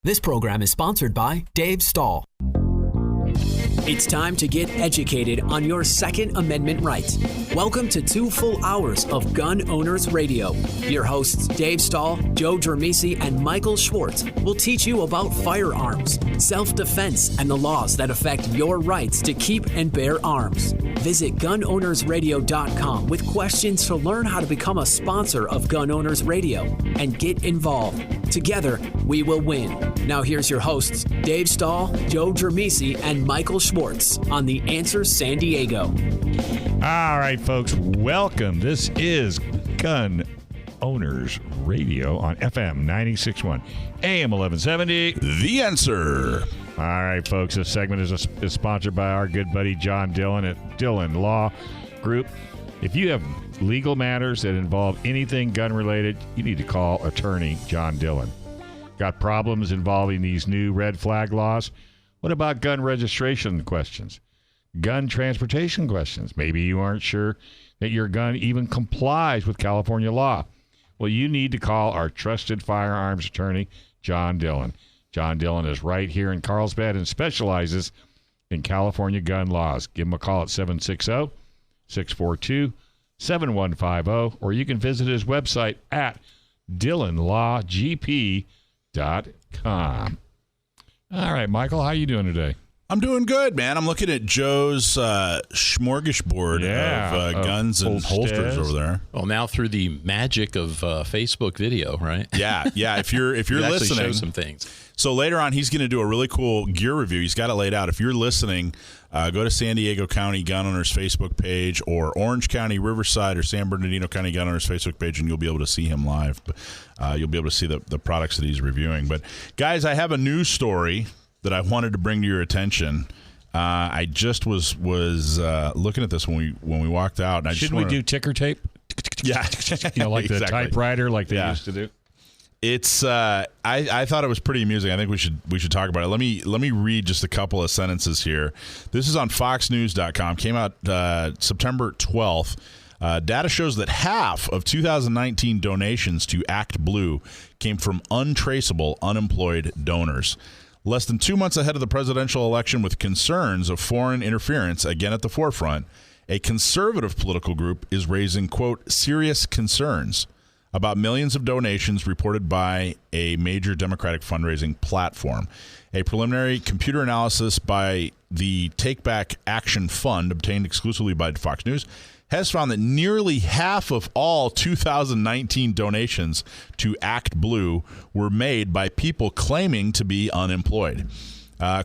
This program is sponsored by Dave Stahl. It's time to get educated on your Second Amendment rights. Welcome to 2 full hours of Gun Owners Radio. Your hosts, Dave Stahl, Joe Germisi, and Michael Schwartz, will teach you about firearms, self-defense, and the laws that affect your rights to keep and bear arms. Visit gunownersradio.com with questions to learn how to become a sponsor of Gun Owners Radio and get involved. Together, we will win. Now here's your hosts, Dave Stahl, Joe Germisi, and Michael Schwartz on The Answer San Diego. All right, folks, welcome. This is Gun Owners Radio on FM 96.1, AM 1170. The Answer. All right, folks, this segment is sponsored by our good buddy John Dillon at Dillon Law Group. If you have legal matters that involve anything gun-related, you need to call attorney John Dillon. Got problems involving these new red flag laws? What about gun registration questions? Gun transportation questions? Maybe you aren't sure that your gun even complies with California law. Well, you need to call our trusted firearms attorney, John Dillon. John Dillon is right here in Carlsbad and specializes in California gun laws. Give him a call at 760-642-7150, or you can visit his website at DillonLawGP.com. All right, Michael, how are you doing today? I'm doing good, man. I'm looking at Joe's smorgasbord of guns and holsters over there. Well, now through the magic of Facebook video, right? Yeah. If you're listening, show some things. So later on, he's going to do a really cool gear review. He's got it laid out. If you're listening, go to San Diego County Gun Owners Facebook page, or Orange County, Riverside, or San Bernardino County Gun Owners Facebook page, and you'll be able to see him live. You'll be able to see the products that he's reviewing. But guys, I have a news story that I wanted to bring to your attention. I just was looking at this when we walked out. And Shouldn't we do ticker tape? Yeah, like the typewriter, like they used to do. It's I thought it was pretty amusing. I think we should talk about it. Let me read just a couple of sentences here. This is on FoxNews.com. Came out September 12th. Data shows that half of 2019 donations to Act Blue came from untraceable, unemployed donors. Less than 2 months ahead of the presidential election, with concerns of foreign interference again at the forefront, a conservative political group is raising, quote, serious concerns about millions of donations reported by a major Democratic fundraising platform. A preliminary computer analysis by the Take Back Action Fund, obtained exclusively by Fox News, has found that nearly half of all 2019 donations to Act Blue were made by people claiming to be unemployed.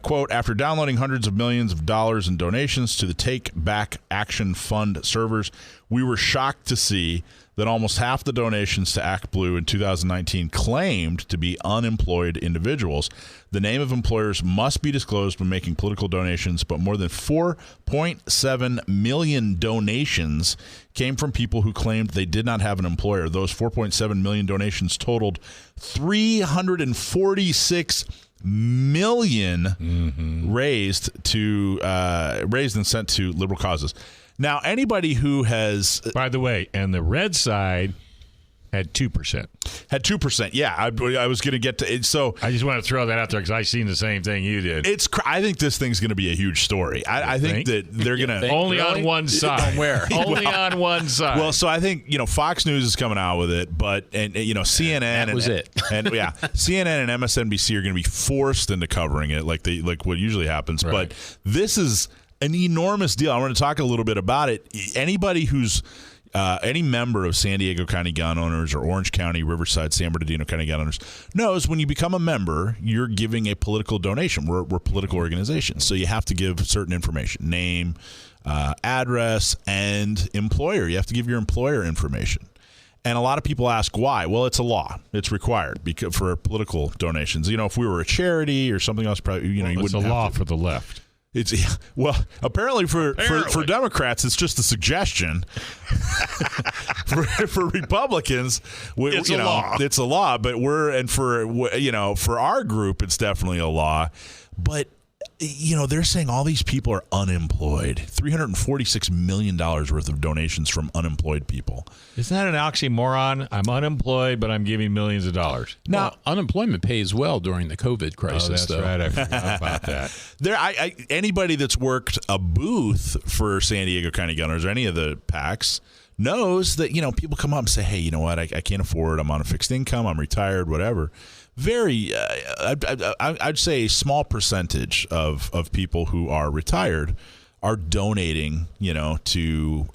Quote, after downloading hundreds of millions of dollars in donations to the Take Back Action Fund servers, we were shocked to see that almost half the donations to Act Blue in 2019 claimed to be unemployed individuals. The name of employers must be disclosed when making political donations, but more than 4.7 million donations came from people who claimed they did not have an employer. Those 4.7 million donations totaled $346 million raised and sent to liberal causes. Now, anybody who has... By the way, and the red side had 2%. Had 2%, yeah. I was going to get to it. So I just want to throw that out there because I seen the same thing you did. I think this thing's going to be a huge story. I think that they're going to... Only on one side. Where? Only on one side. Well, so I think, Fox News is coming out with it, but, CNN... That was it. And yeah, CNN and MSNBC are going to be forced into covering it like what usually happens. Right. But this is an enormous deal. I want to talk a little bit about it. Anybody who's any member of San Diego County Gun Owners or Orange County, Riverside, San Bernardino County Gun Owners knows when you become a member, you're giving a political donation. We're political organizations, so you have to give certain information, name, address, and employer. You have to give your employer information. And a lot of people ask why. Well, it's a law. It's required for political donations. If we were a charity or something else, probably you wouldn't. It's a law for the left. Apparently for Democrats, it's just a suggestion. for Republicans, it's a law. It's a law. But for our group, it's definitely a law. But they're saying all these people are unemployed. $346 million worth of donations from unemployed people. Isn't that an oxymoron? I'm unemployed, but I'm giving millions of dollars. Now, unemployment pays well during the COVID crisis, that's though. right. I forgot about that. Anybody that's worked a booth for San Diego County Gunners or any of the PACs knows that, people come up and say, hey, you know what? I can't afford. I'm on a fixed income. I'm retired, whatever. Very, I'd say a small percentage of people who are retired are donating, to,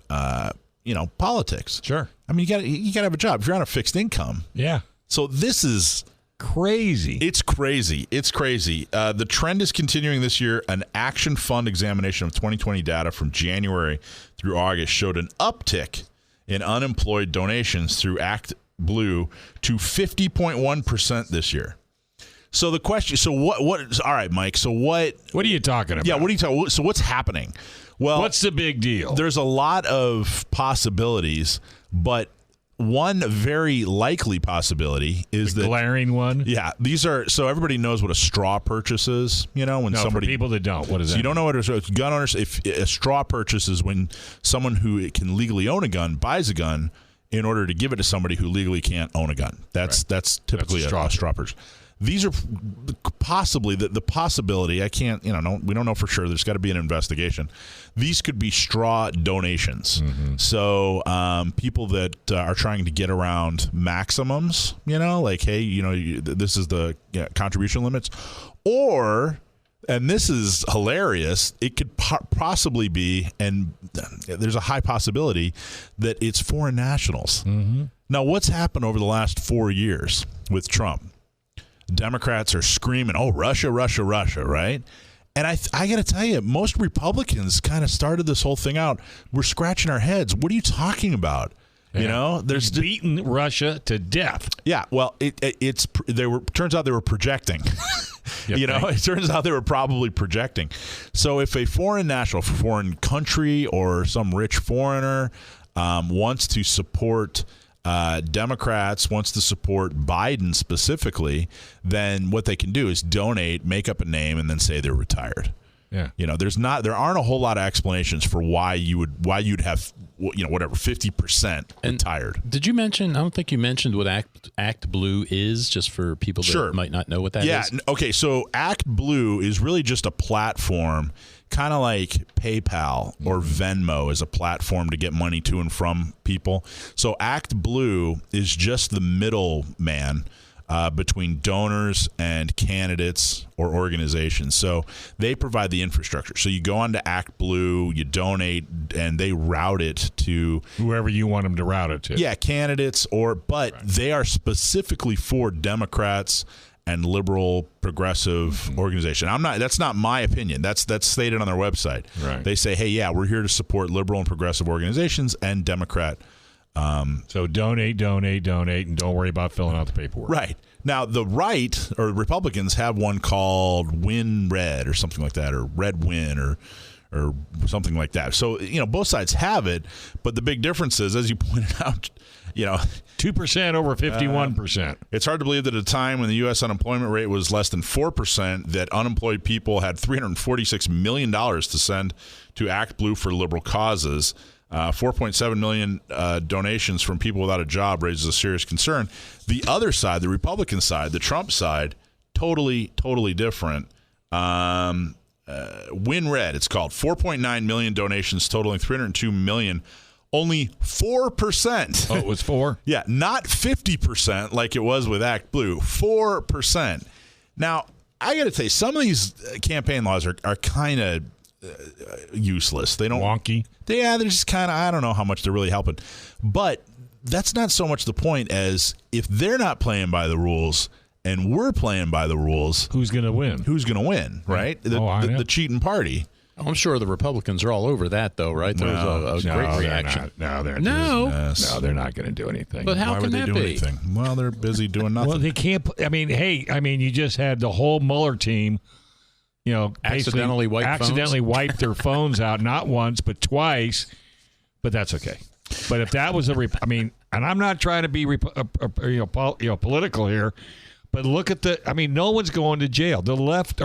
politics. Sure. I mean, you gotta have a job if you're on a fixed income. Yeah. So this is crazy. It's crazy. The trend is continuing this year. An Action Fund examination of 2020 data from January through August showed an uptick in unemployed donations through Act Blue to 50.1% this year. So the question, all right, Mike, so what are you talking about? Yeah, what are you talking, so what's happening? Well, what's the big deal? There's a lot of possibilities, but one very likely possibility is the glaring one. Yeah, these are, so everybody knows what a straw purchase is, when somebody, for people that don't, what is that? So you don't know what gun owners, if a straw purchase is when someone who can legally own a gun buys a gun in order to give it to somebody who legally can't own a gun. That's typically a straw purchase. These are possibly the possibility. I can't, we don't know for sure. There's got to be an investigation. These could be straw donations. Mm-hmm. So people that are trying to get around maximums, like, hey, this is the contribution limits, or. And this is hilarious. It could possibly be, and there's a high possibility that it's foreign nationals. Mm-hmm. Now, what's happened over the last 4 years with Trump? Democrats are screaming, "Oh, Russia, Russia, Russia!" Right? And I got to tell you, most Republicans kind of started this whole thing out. We're scratching our heads. What are you talking about? Yeah. There's beaten Russia to death. Yeah. Well, turns out they were projecting. It turns out they were probably projecting. So if a foreign national, foreign country, or some rich foreigner wants to support Democrats, wants to support Biden specifically, then what they can do is donate, make up a name, and then say they're retired. Yeah. There aren't a whole lot of explanations for why you'd have, whatever, 50% retired. Did you mention, I don't think you mentioned what Act Blue is, just for people that might not know what that is. Yeah. Okay. So Act Blue is really just a platform, kind of like PayPal or Venmo is a platform to get money to and from people. So Act Blue is just the middleman between donors and candidates or organizations. So they provide the infrastructure. So you go on to Act Blue, you donate, and they route it to whoever you want them to route it to. Yeah, candidates but they are specifically for Democrats and liberal progressive organization. That's not my opinion. That's stated on their website. Right. They say, hey, yeah, we're here to support liberal and progressive organizations and Democrat. So donate, and don't worry about filling out the paperwork. Right. Now, the right, or Republicans, have one called Win Red or something like that, or Red Win or something like that. So, both sides have it, but the big difference is, as you pointed out, 2% over 51%. It's hard to believe that at a time when the U.S. unemployment rate was less than 4%, that unemployed people had $346 million to send to Act Blue for liberal causes. 4.7 million donations from people without a job raises a serious concern. The other side, the Republican side, the Trump side, totally different. Win Red, it's called. 4.9 million donations totaling $302 million. Only 4%. Oh, it was 4? Yeah, not 50% like it was with Act Blue. 4%. Now, I got to tell you, some of these campaign laws are kind of useless. They don't wonky. They're just kind of, I don't know how much they're really helping. But that's not so much the point as if they're not playing by the rules and we're playing by the rules, who's going to win? Who's going to win, right? The cheating party. I'm sure the Republicans are all over that, though, right? There was a great reaction. They're not going to do anything. But how Why can would they that do be? anything? Well, they're busy doing nothing. Well, they can't. You just had the whole Mueller team. Accidentally wiped their phones out, not once but twice. But that's okay. But if that was and I'm not trying to be political here, But look at no one's going to jail. The left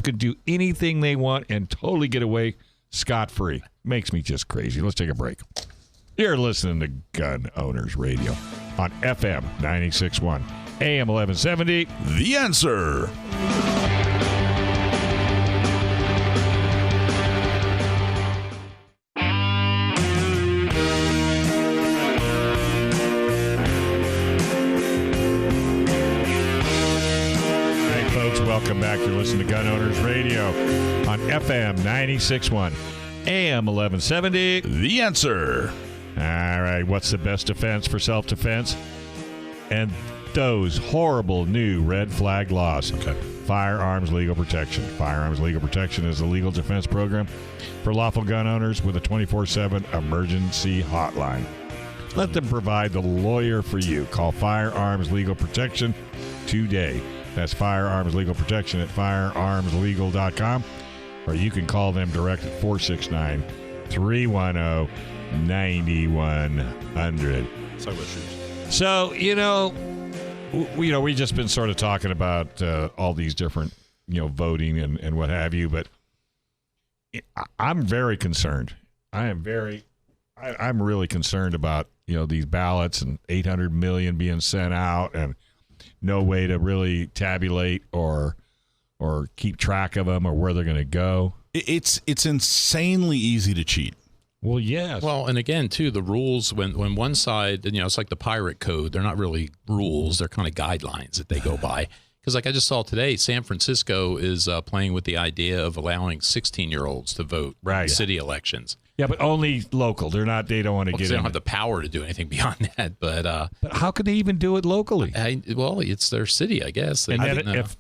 could do anything they want and totally get away scot-free. Makes me just crazy. Let's take a break. You're listening to Gun Owners Radio on FM 96.1, AM 1170. The Answer. Welcome back. You're listening to Gun Owners Radio on FM 96.1, AM 1170. The Answer. All right. What's the best defense for self-defense? And those horrible new red flag laws. Okay. Firearms Legal Protection. Firearms Legal Protection is a legal defense program for lawful gun owners with a 24/7 emergency hotline. Let them provide the lawyer for you. Call Firearms Legal Protection today. That's Firearms Legal Protection at firearmslegal.com, or you can call them direct at 469-310-9100. Let's talk about shoes. So, we've just been sort of talking about all these different, voting and what have you, but I'm very concerned. I'm really concerned about, these ballots and 800 million being sent out and no way to really tabulate or keep track of them or where they're going to go. It's insanely easy to cheat. Well, yes. Well, and again, too, the rules, when one side, it's like the pirate code. They're not really rules. They're kind of guidelines that they go by. Because like I just saw today, San Francisco is playing with the idea of allowing 16-year-olds to vote in city elections. Yeah, but only local. They don't want to get in. They don't have the power to do anything beyond that. But how can they even do it locally? It's their city, I guess. And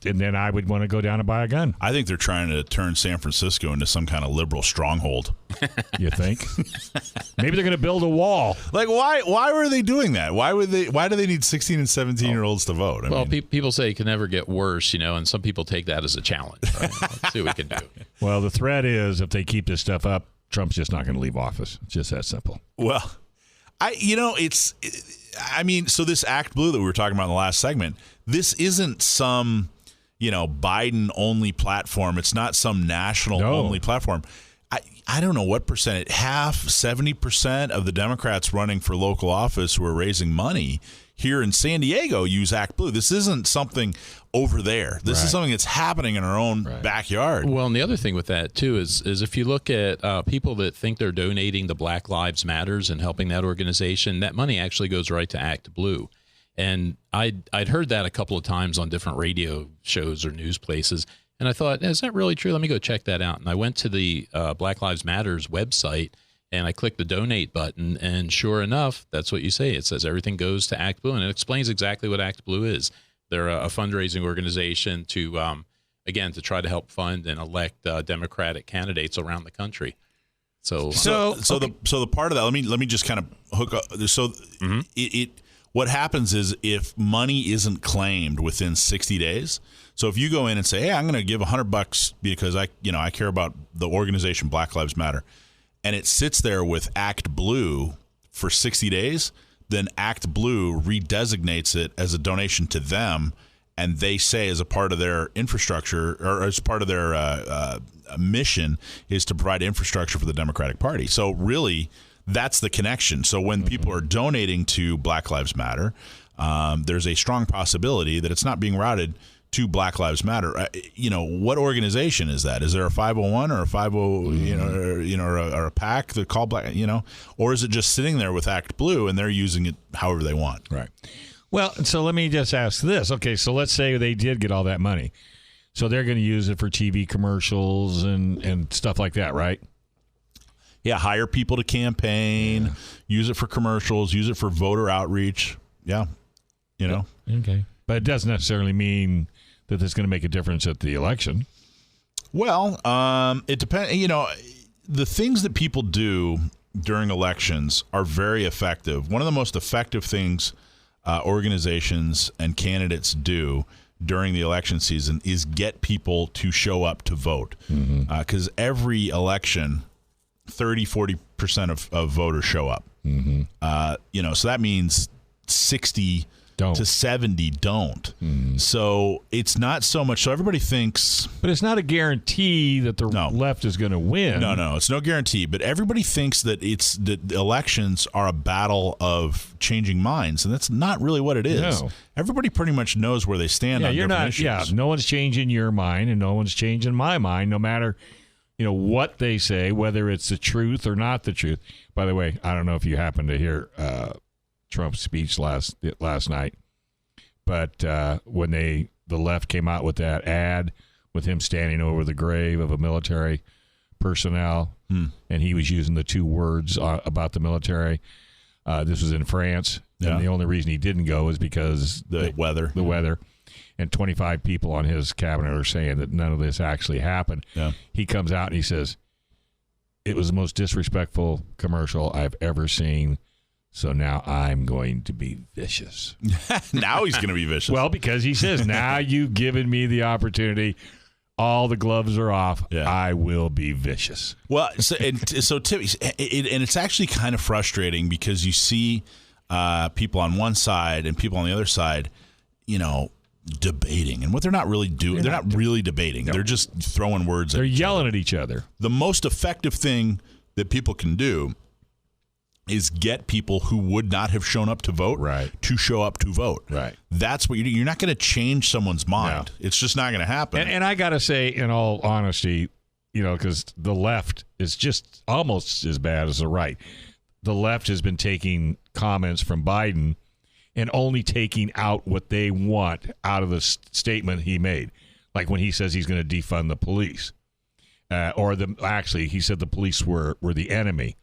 then I would want to go down and buy a gun. I think they're trying to turn San Francisco into some kind of liberal stronghold. You think? Maybe they're going to build a wall. Like, why were they doing that? Why do they need 16 and 17-year-olds to vote? People say it can never get worse, and some people take that as a challenge. Right? Let's see what we can do. Well, the threat is if they keep this stuff up, Trump's just not going to leave office. It's just that simple. Well, so this Act Blue that we were talking about in the last segment, this isn't some, Biden-only platform. It's not some national-only platform. I don't know what percent, 70% of the Democrats running for local office who are raising money here in San Diego use Act Blue. This isn't something over there. This is something that's happening in our own backyard. Well, and the other thing with that, too, is if you look at people that think they're donating to Black Lives Matters and helping that organization, that money actually goes right to Act Blue. And I'd heard that a couple of times on different radio shows or news places, and I thought, is that really true? Let me go check that out. And I went to the Black Lives Matters website, and I clicked the donate button, and sure enough, that's what you say. It says everything goes to Act Blue, and it explains exactly what Act Blue is. They're a fundraising organization to try to help fund and elect Democratic candidates around the country. The part of that, let me just kind of hook up. So what happens is if money isn't claimed within 60 days. So if you go in and say, hey, I'm going to give $100 because I care about the organization Black Lives Matter, and it sits there with Act Blue for 60 days, then Act Blue redesignates it as a donation to them, and they say as a part of their infrastructure or as part of their mission is to provide infrastructure for the Democratic Party. So really, that's the connection. So when people are donating to Black Lives Matter, there's a strong possibility that it's not being routed to Black Lives Matter. What organization is that? Is there a 501 or a 50, or a PAC that call Black, or is it just sitting there with Act Blue and they're using it however they want? Right. Well, so let me just ask this. Okay, so let's say they did get all that money. So they're going to use it for TV commercials and stuff like that, right? Yeah, hire people to campaign, use it for commercials, use it for voter outreach. Yeah, Okay. But it doesn't necessarily mean that it's going to make a difference at the election. Well, it depends. The things that people do during elections are very effective. One of the most effective things organizations and candidates do during the election season is get people to show up to vote. Because every election, 30-40% of voters show up. So that means 60 to 70 don't. So it's not so much. So everybody thinks. But it's not a guarantee that the left is going to win. No, it's no guarantee. But everybody thinks that the elections are a battle of changing minds, and that's not really what it is. No. Everybody pretty much knows where they stand on different issues. Yeah, no one's changing your mind, and no one's changing my mind, no matter what they say, whether it's the truth or not the truth. By the way, I don't know if you happened to hear Trump's speech last night, but when the left came out with that ad with him standing over the grave of a military personnel, and he was using the two words about the military. This was in France, and the only reason he didn't go is because the weather. The weather. And 25 people on his cabinet are saying that none of this actually happened. Yeah. He comes out and he says, it was the most disrespectful commercial I've ever seen, so now I'm going to be vicious. Now he's going to be vicious. Well, because he says, now you've given me the opportunity. All the gloves are off. Yeah. I will be vicious. Well, so Tim, and it's actually kind of frustrating because you see people on one side and people on the other side, debating, and what they're not really doing, they're not really debating. No. They're just throwing words. They're yelling at each other. The most effective thing that people can do is get people who would not have shown up to vote to show up to vote. Right. That's what you're not going to change someone's mind. No. It's just not going to happen. And I got to say, in all honesty, because the left is just almost as bad as the right. The left has been taking comments from Biden and only taking out what they want out of the statement he made. Like when he says he's going to defund the police. Actually, he said the police were the enemy.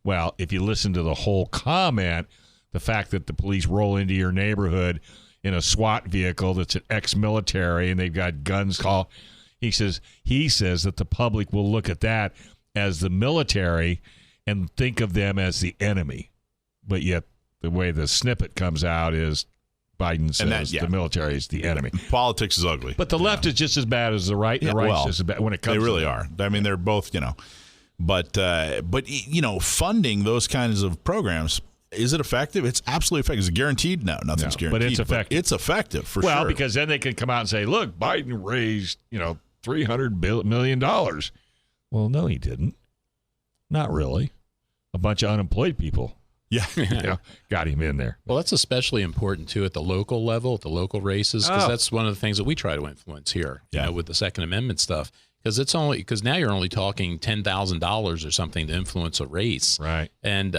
Well, if you listen to the whole comment, the fact that the police roll into your neighborhood in a SWAT vehicle that's an ex-military and they've got guns he says that the public will look at that as the military and think of them as the enemy. But yet the way the snippet comes out is Biden says the military is the enemy. Politics is ugly. But the left is just as bad as the right, and the right is just as bad when it comes to They really are. I mean, they're both, But funding those kinds of programs, is it effective? It's absolutely effective. Is it guaranteed? No, nothing's guaranteed. But it's effective. But it's effective for sure. Well, because then they can come out and say, look, Biden raised, $300 million. Well, no, he didn't. Not really. A bunch of unemployed people. Yeah. Got him in there. Well, that's especially important, too, at the local level, at the local races, because that's one of the things that we try to influence here, with the Second Amendment stuff. Because now you're only talking $10,000 or something to influence a race. Right. And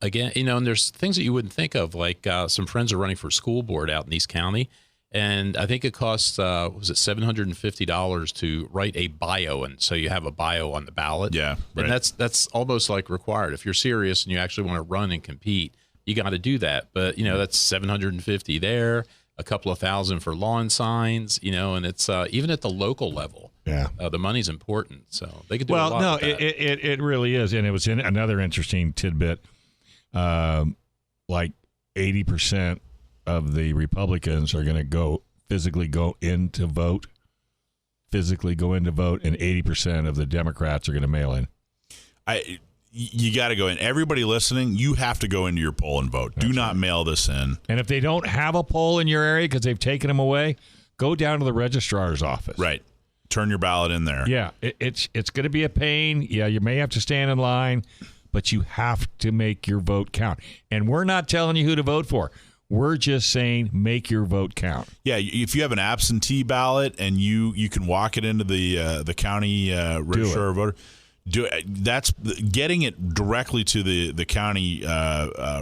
again, and there's things that you wouldn't think of, like some friends are running for school board out in East County. And I think it costs, was it $750 to write a bio, and so you have a bio on the ballot. Yeah, right. And that's almost like required. If you're serious and you actually want to run and compete, you got to do that. But that's $750 there, a couple of thousand for lawn signs, and it's even at the local level. Yeah, the money's important, so they could do a lot. Well, no, with that. it really is, and it was in another interesting tidbit. Like 80% of the Republicans are going to physically go in to vote, and 80% of the Democrats are going to mail in. You got to go in. Everybody listening, you have to go into your poll and vote. Do not mail this in. And if they don't have a poll in your area because they've taken them away, go down to the registrar's office. Right. Turn your ballot in there. Yeah, it's going to be a pain. Yeah, you may have to stand in line, but you have to make your vote count. And we're not telling you who to vote for. We're just saying make your vote count. Yeah, if you have an absentee ballot and you can walk it into the county registrar voter, that's getting it directly to the county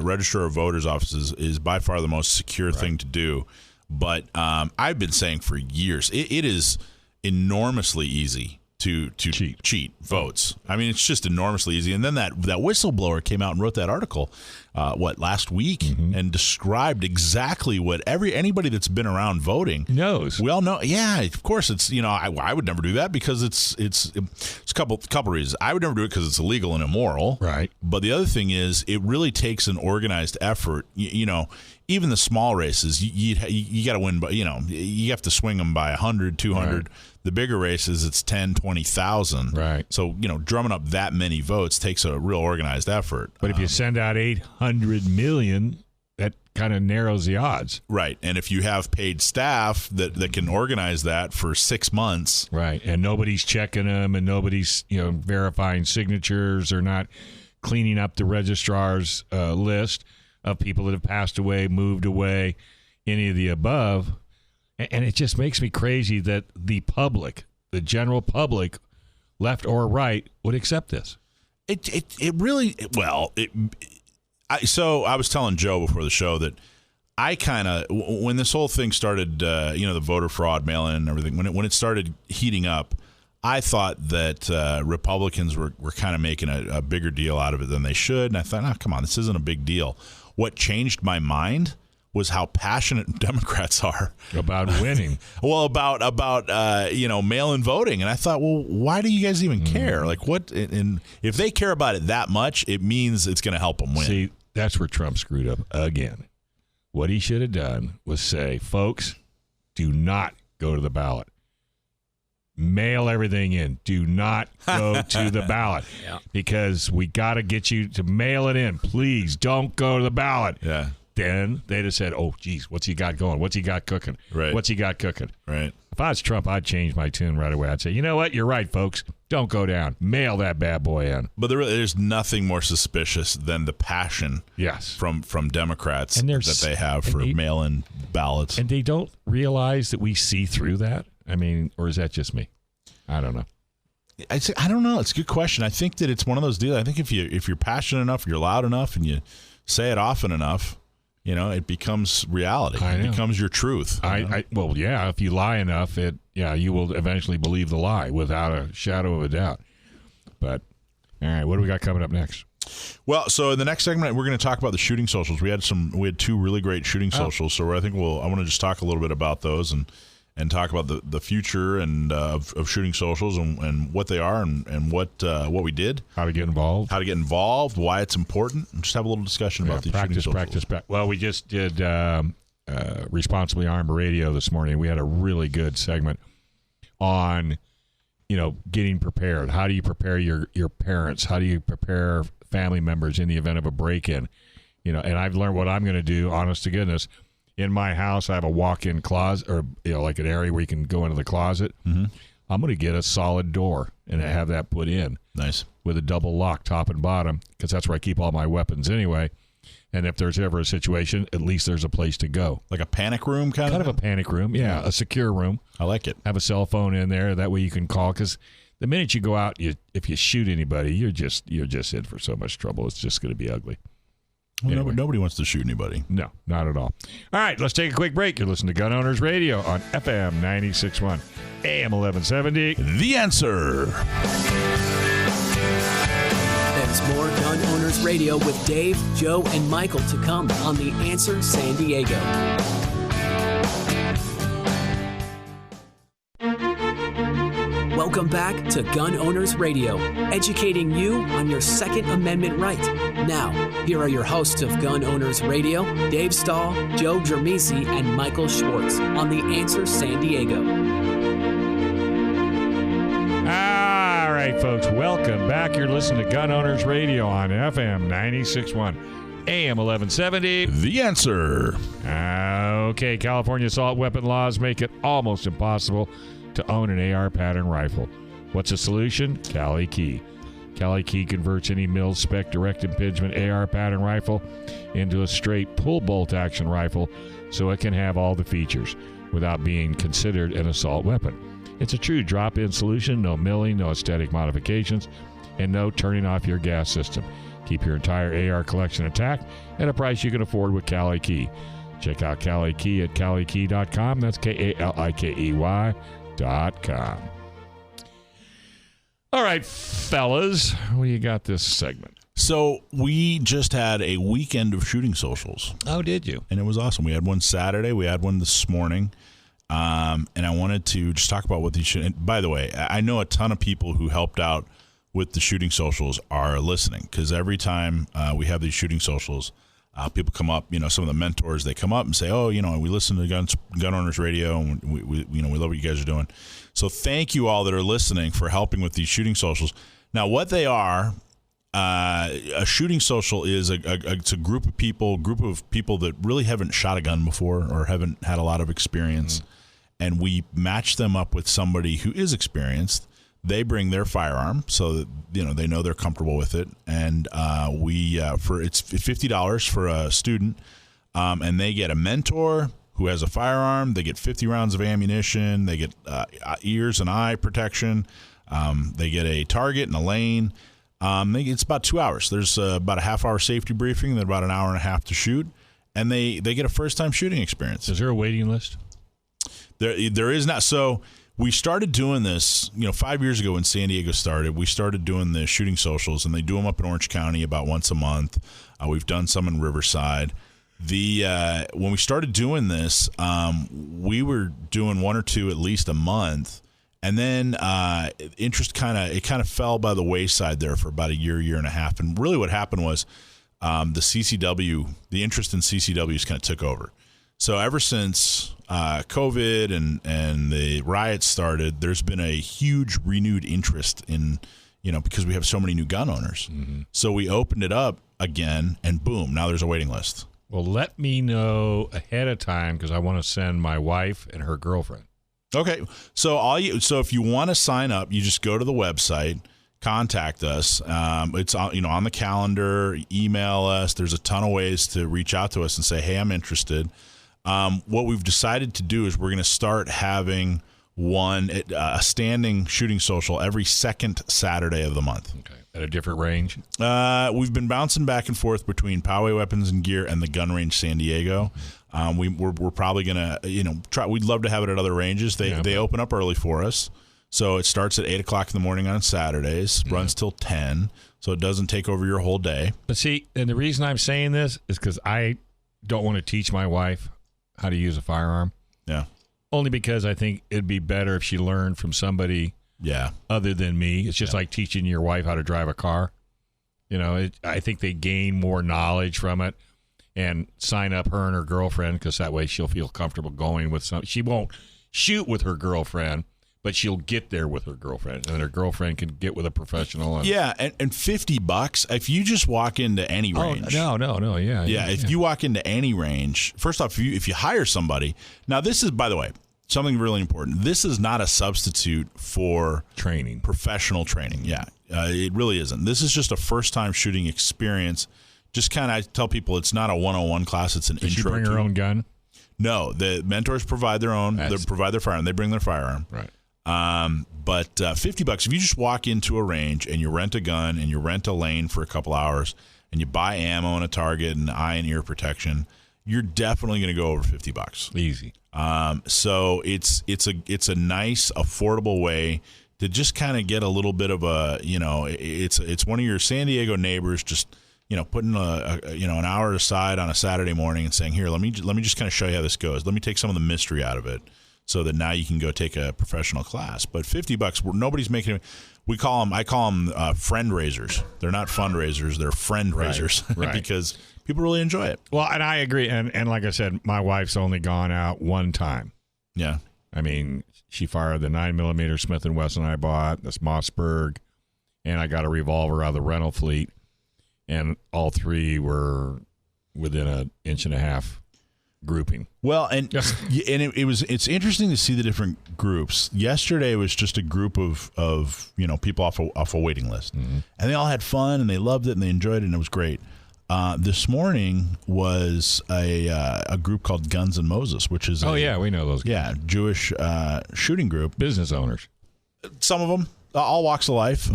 registrar of voters offices is by far the most secure thing to do. But I've been saying for years it is enormously easy to cheat votes. I mean, it's just enormously easy. And then that whistleblower came out and wrote that article, last week, and described exactly what anybody that's been around voting knows. We all know. Yeah, of course. It's I would never do that because it's a couple reasons. I would never do it because it's illegal and immoral. Right. But the other thing is, it really takes an organized effort. Even the small races, you got to win, but you have to swing them by 100, 200. Right. The bigger races, it's 10, 20,000. Right. So, drumming up that many votes takes a real organized effort. But if you send out 800 million, that kind of narrows the odds. Right. And if you have paid staff that can organize that for 6 months. Right. And nobody's checking them and nobody's, verifying signatures or not cleaning up the registrar's list of people that have passed away, moved away, any of the above. And it just makes me crazy that the public, the general public, left or right, would accept this. So I was telling Joe before the show that I kind of, when this whole thing started, the voter fraud, mail-in and everything, when it started heating up, I thought that Republicans were kind of making a bigger deal out of it than they should. And I thought, come on, this isn't a big deal. What changed my mind was how passionate Democrats are about winning. Well, about mail-in voting, and I thought, well, why do you guys even care? Like, what? And if they care about it that much, it means it's going to help them win. See, that's where Trump screwed up again. What he should have done was say, folks, do not go to the ballot. Mail everything in. Do not go to the ballot because we got to get you to mail it in. Please don't go to the ballot. Yeah. Then they'd have said, oh, geez, what's he got going? What's he got cooking? Right. What's he got cooking? Right. If I was Trump, I'd change my tune right away. I'd say, you know what? You're right, folks. Don't go down. Mail that bad boy in. But there's nothing more suspicious than the passion from Democrats that they have for mail-in ballots. And they don't realize that we see through that? I mean, or is that just me? I don't know. I don't know. It's a good question. I think that it's one of those deals. I think if you're passionate enough, you're loud enough, and you say it often enough, it becomes reality. It becomes your truth. If you lie enough, you will eventually believe the lie without a shadow of a doubt. But, all right, what do we got coming up next? Well, so in the next segment, we're going to talk about the shooting socials. We had 2 really great shooting socials, so I think I want to just talk a little bit about those and talk about the future and of shooting socials and what they are and what we did. How to get involved. Why it's important. And just have a little discussion about the shooting socials. Practice. Well, we just did Responsibly Armed Radio this morning. We had a really good segment on, getting prepared. How do you prepare your parents? How do you prepare family members in the event of a break-in? And I've learned what I'm going to do, honest to goodness. In my house, I have a walk-in closet, or like an area where you can go into the closet. Mm-hmm. I'm going to get a solid door and have that put in. Nice. With a double lock, top and bottom, because that's where I keep all my weapons anyway. And if there's ever a situation, at least there's a place to go. Like a panic room, kind of a panic room, yeah, a secure room. I like it. Have a cell phone in there, that way you can call. Because the minute you go out, if you shoot anybody, you're just in for so much trouble. It's just going to be ugly. Well, anyway. Nobody wants to shoot anybody. No, not at all. All right, let's take a quick break. You're listening to Gun Owners Radio on FM 96.1, AM 1170. The Answer. There's more Gun Owners Radio with Dave, Joe, and Michael to come on The Answer San Diego. Welcome back to Gun Owners Radio, educating you on your Second Amendment right. Now, here are your hosts of Gun Owners Radio, Dave Stahl, Joe Germisi, and Michael Schwartz on The Answer San Diego. All right, folks, welcome back. You're listening to Gun Owners Radio on FM 96.1, AM 1170. The Answer. Okay, California assault weapon laws make it almost impossible to own an AR pattern rifle. What's the solution? Cali Key. Cali Key converts any mil-spec direct impingement AR pattern rifle into a straight pull bolt action rifle so it can have all the features without being considered an assault weapon. It's a true drop-in solution, no milling, no aesthetic modifications, and no turning off your gas system. Keep your entire AR collection intact at a price you can afford with Cali Key. Check out Cali Key at calikey.com. That's KALIKEY.com. All right, fellas, what do you got this segment? So we just had a weekend of shooting socials. Oh, did you? And it was awesome. We had one Saturday. We had one this morning. And I wanted to just talk about what these should. And by the way, I know a ton of people who helped out with the shooting socials are listening, because every time we have these shooting socials, people come up, some of the mentors, they come up and say, oh, we listen to Gun Owners Radio, and we love what you guys are doing. So thank you all that are listening for helping with these shooting socials. Now, what they are a shooting social is it's a group of people that really haven't shot a gun before or haven't had a lot of experience, and we match them up with somebody who is experienced. They bring their firearm so that they know they're comfortable with it, and it's $50 for a student, and they get a mentor who has a firearm. They get 50 rounds of ammunition. They get ears and eye protection. They get a target and a lane. It's about 2 hours. There's about a half-hour safety briefing, then about an hour and a half to shoot, and they get a first-time shooting experience. Is there a waiting list? There is not. So we started doing this, 5 years ago when San Diego started. We started doing the shooting socials, and they do them up in Orange County about once a month. We've done some in Riverside. When we started doing this, we were doing one or two at least a month. And then interest kind of fell by the wayside there for about a year and a half. And really what happened was the interest in CCWs kind of took over. So ever since COVID and the riots started, there's been a huge renewed interest in, because we have so many new gun owners. Mm-hmm. So we opened it up again, and boom, now there's a waiting list. Well, let me know ahead of time because I want to send my wife and her girlfriend. Okay, so if you want to sign up, you just go to the website, contact us. It's on the calendar. Email us. There's a ton of ways to reach out to us and say, "Hey, I'm interested." What we've decided to do is we're going to start having a standing shooting social every second Saturday of the month. Okay, at a different range. We've been bouncing back and forth between Poway Weapons and Gear and the Gun Range San Diego. We're probably gonna try. We'd love to have it at other ranges. They open up early for us, so it starts at 8:00 in the morning on Saturdays, runs till 10, so it doesn't take over your whole day. But see, and the reason I'm saying this is because I don't want to teach my wife how to use a firearm. Yeah. Only because I think it'd be better if she learned from somebody other than me. It's just like teaching your wife how to drive a car. I think they gain more knowledge from it, and sign up her and her girlfriend because that way she'll feel comfortable going with some. She won't shoot with her girlfriend, but she'll get there with her girlfriend, and her girlfriend can get with a professional. And $50 if you just walk into any range. If you walk into any range, first off, if you hire somebody. Now, this is, by the way, something really important. This is not a substitute for training, professional training. Yeah, it really isn't. This is just a first-time shooting experience. Just kind of, I tell people it's not a 101 class. It's an intro. Does she bring her own gun? No, the mentors provide their own. They provide their firearm. They bring their firearm. Right. But $50 if you just walk into a range and you rent a gun and you rent a lane for a couple hours and you buy ammo and a target and eye and ear protection, you're definitely going to go over $50. Easy. So it's a nice, affordable way to just kind of get a little bit of a, it's one of your San Diego neighbors just, putting an hour aside on a Saturday morning and saying, here, let me just kind of show you how this goes. Let me take some of the mystery out of it so that now you can go take a professional class. But $50, nobody's making it. I call them friend raisers. They're not fundraisers. They're friend raisers because people really enjoy it. Well, and I agree. And like I said, my wife's only gone out one time. Yeah. I mean, she fired the 9mm Smith & Wesson I bought, this Mossberg, and I got a revolver out of the rental fleet. And all three were within an inch and a half grouping. Well, and it's interesting to see the different groups. Yesterday was just a group of people off a waiting list, and they all had fun and they loved it and they enjoyed it and it was great. This morning was a group called Guns and Moses, which is we know those guys. Yeah, Jewish shooting group, business owners. Some of them, all walks of life,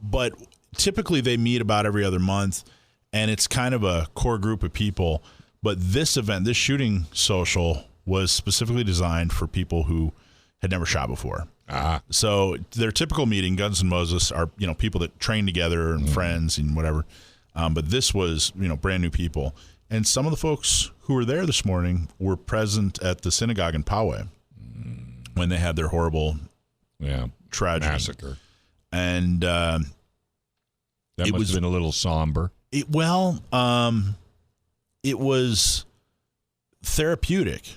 but typically they meet about every other month, and it's kind of a core group of people. But this event, this shooting social, was specifically designed for people who had never shot before. So their typical meeting, Guns and Moses, are people that train together and friends and whatever. But this was brand new people, and some of the folks who were there this morning were present at the synagogue in Poway when they had their horrible tragedy massacre, and that must have been a little somber. It was therapeutic,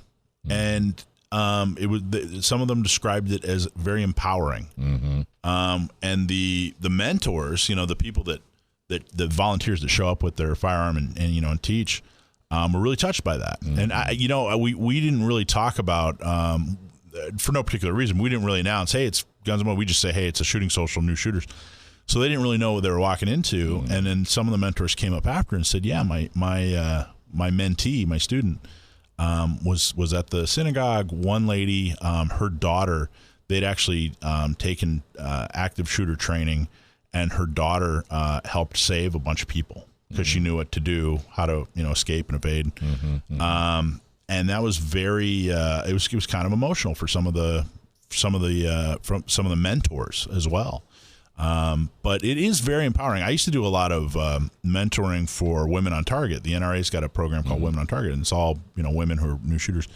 and it was. Some of them described it as very empowering. And the mentors, the people that the volunteers that show up with their firearm and teach, were really touched by that. Mm-hmm. And we didn't really talk about, for no particular reason, we didn't really announce, hey, it's Guns Mo. We just say, hey, it's a shooting social, new shooters. So they didn't really know what they were walking into. Mm-hmm. And then some of the mentors came up after and said, yeah, my mentee, my student, was at the synagogue. One lady, her daughter, they'd actually taken active shooter training, and her daughter helped save a bunch of people because she knew what to do, how to escape and evade. And that was very it was kind of emotional for some of the mentors as well. But it is very empowering. I used to do a lot of mentoring for Women on Target. The NRA's got a program called Women on Target, and it's all women who are new shooters.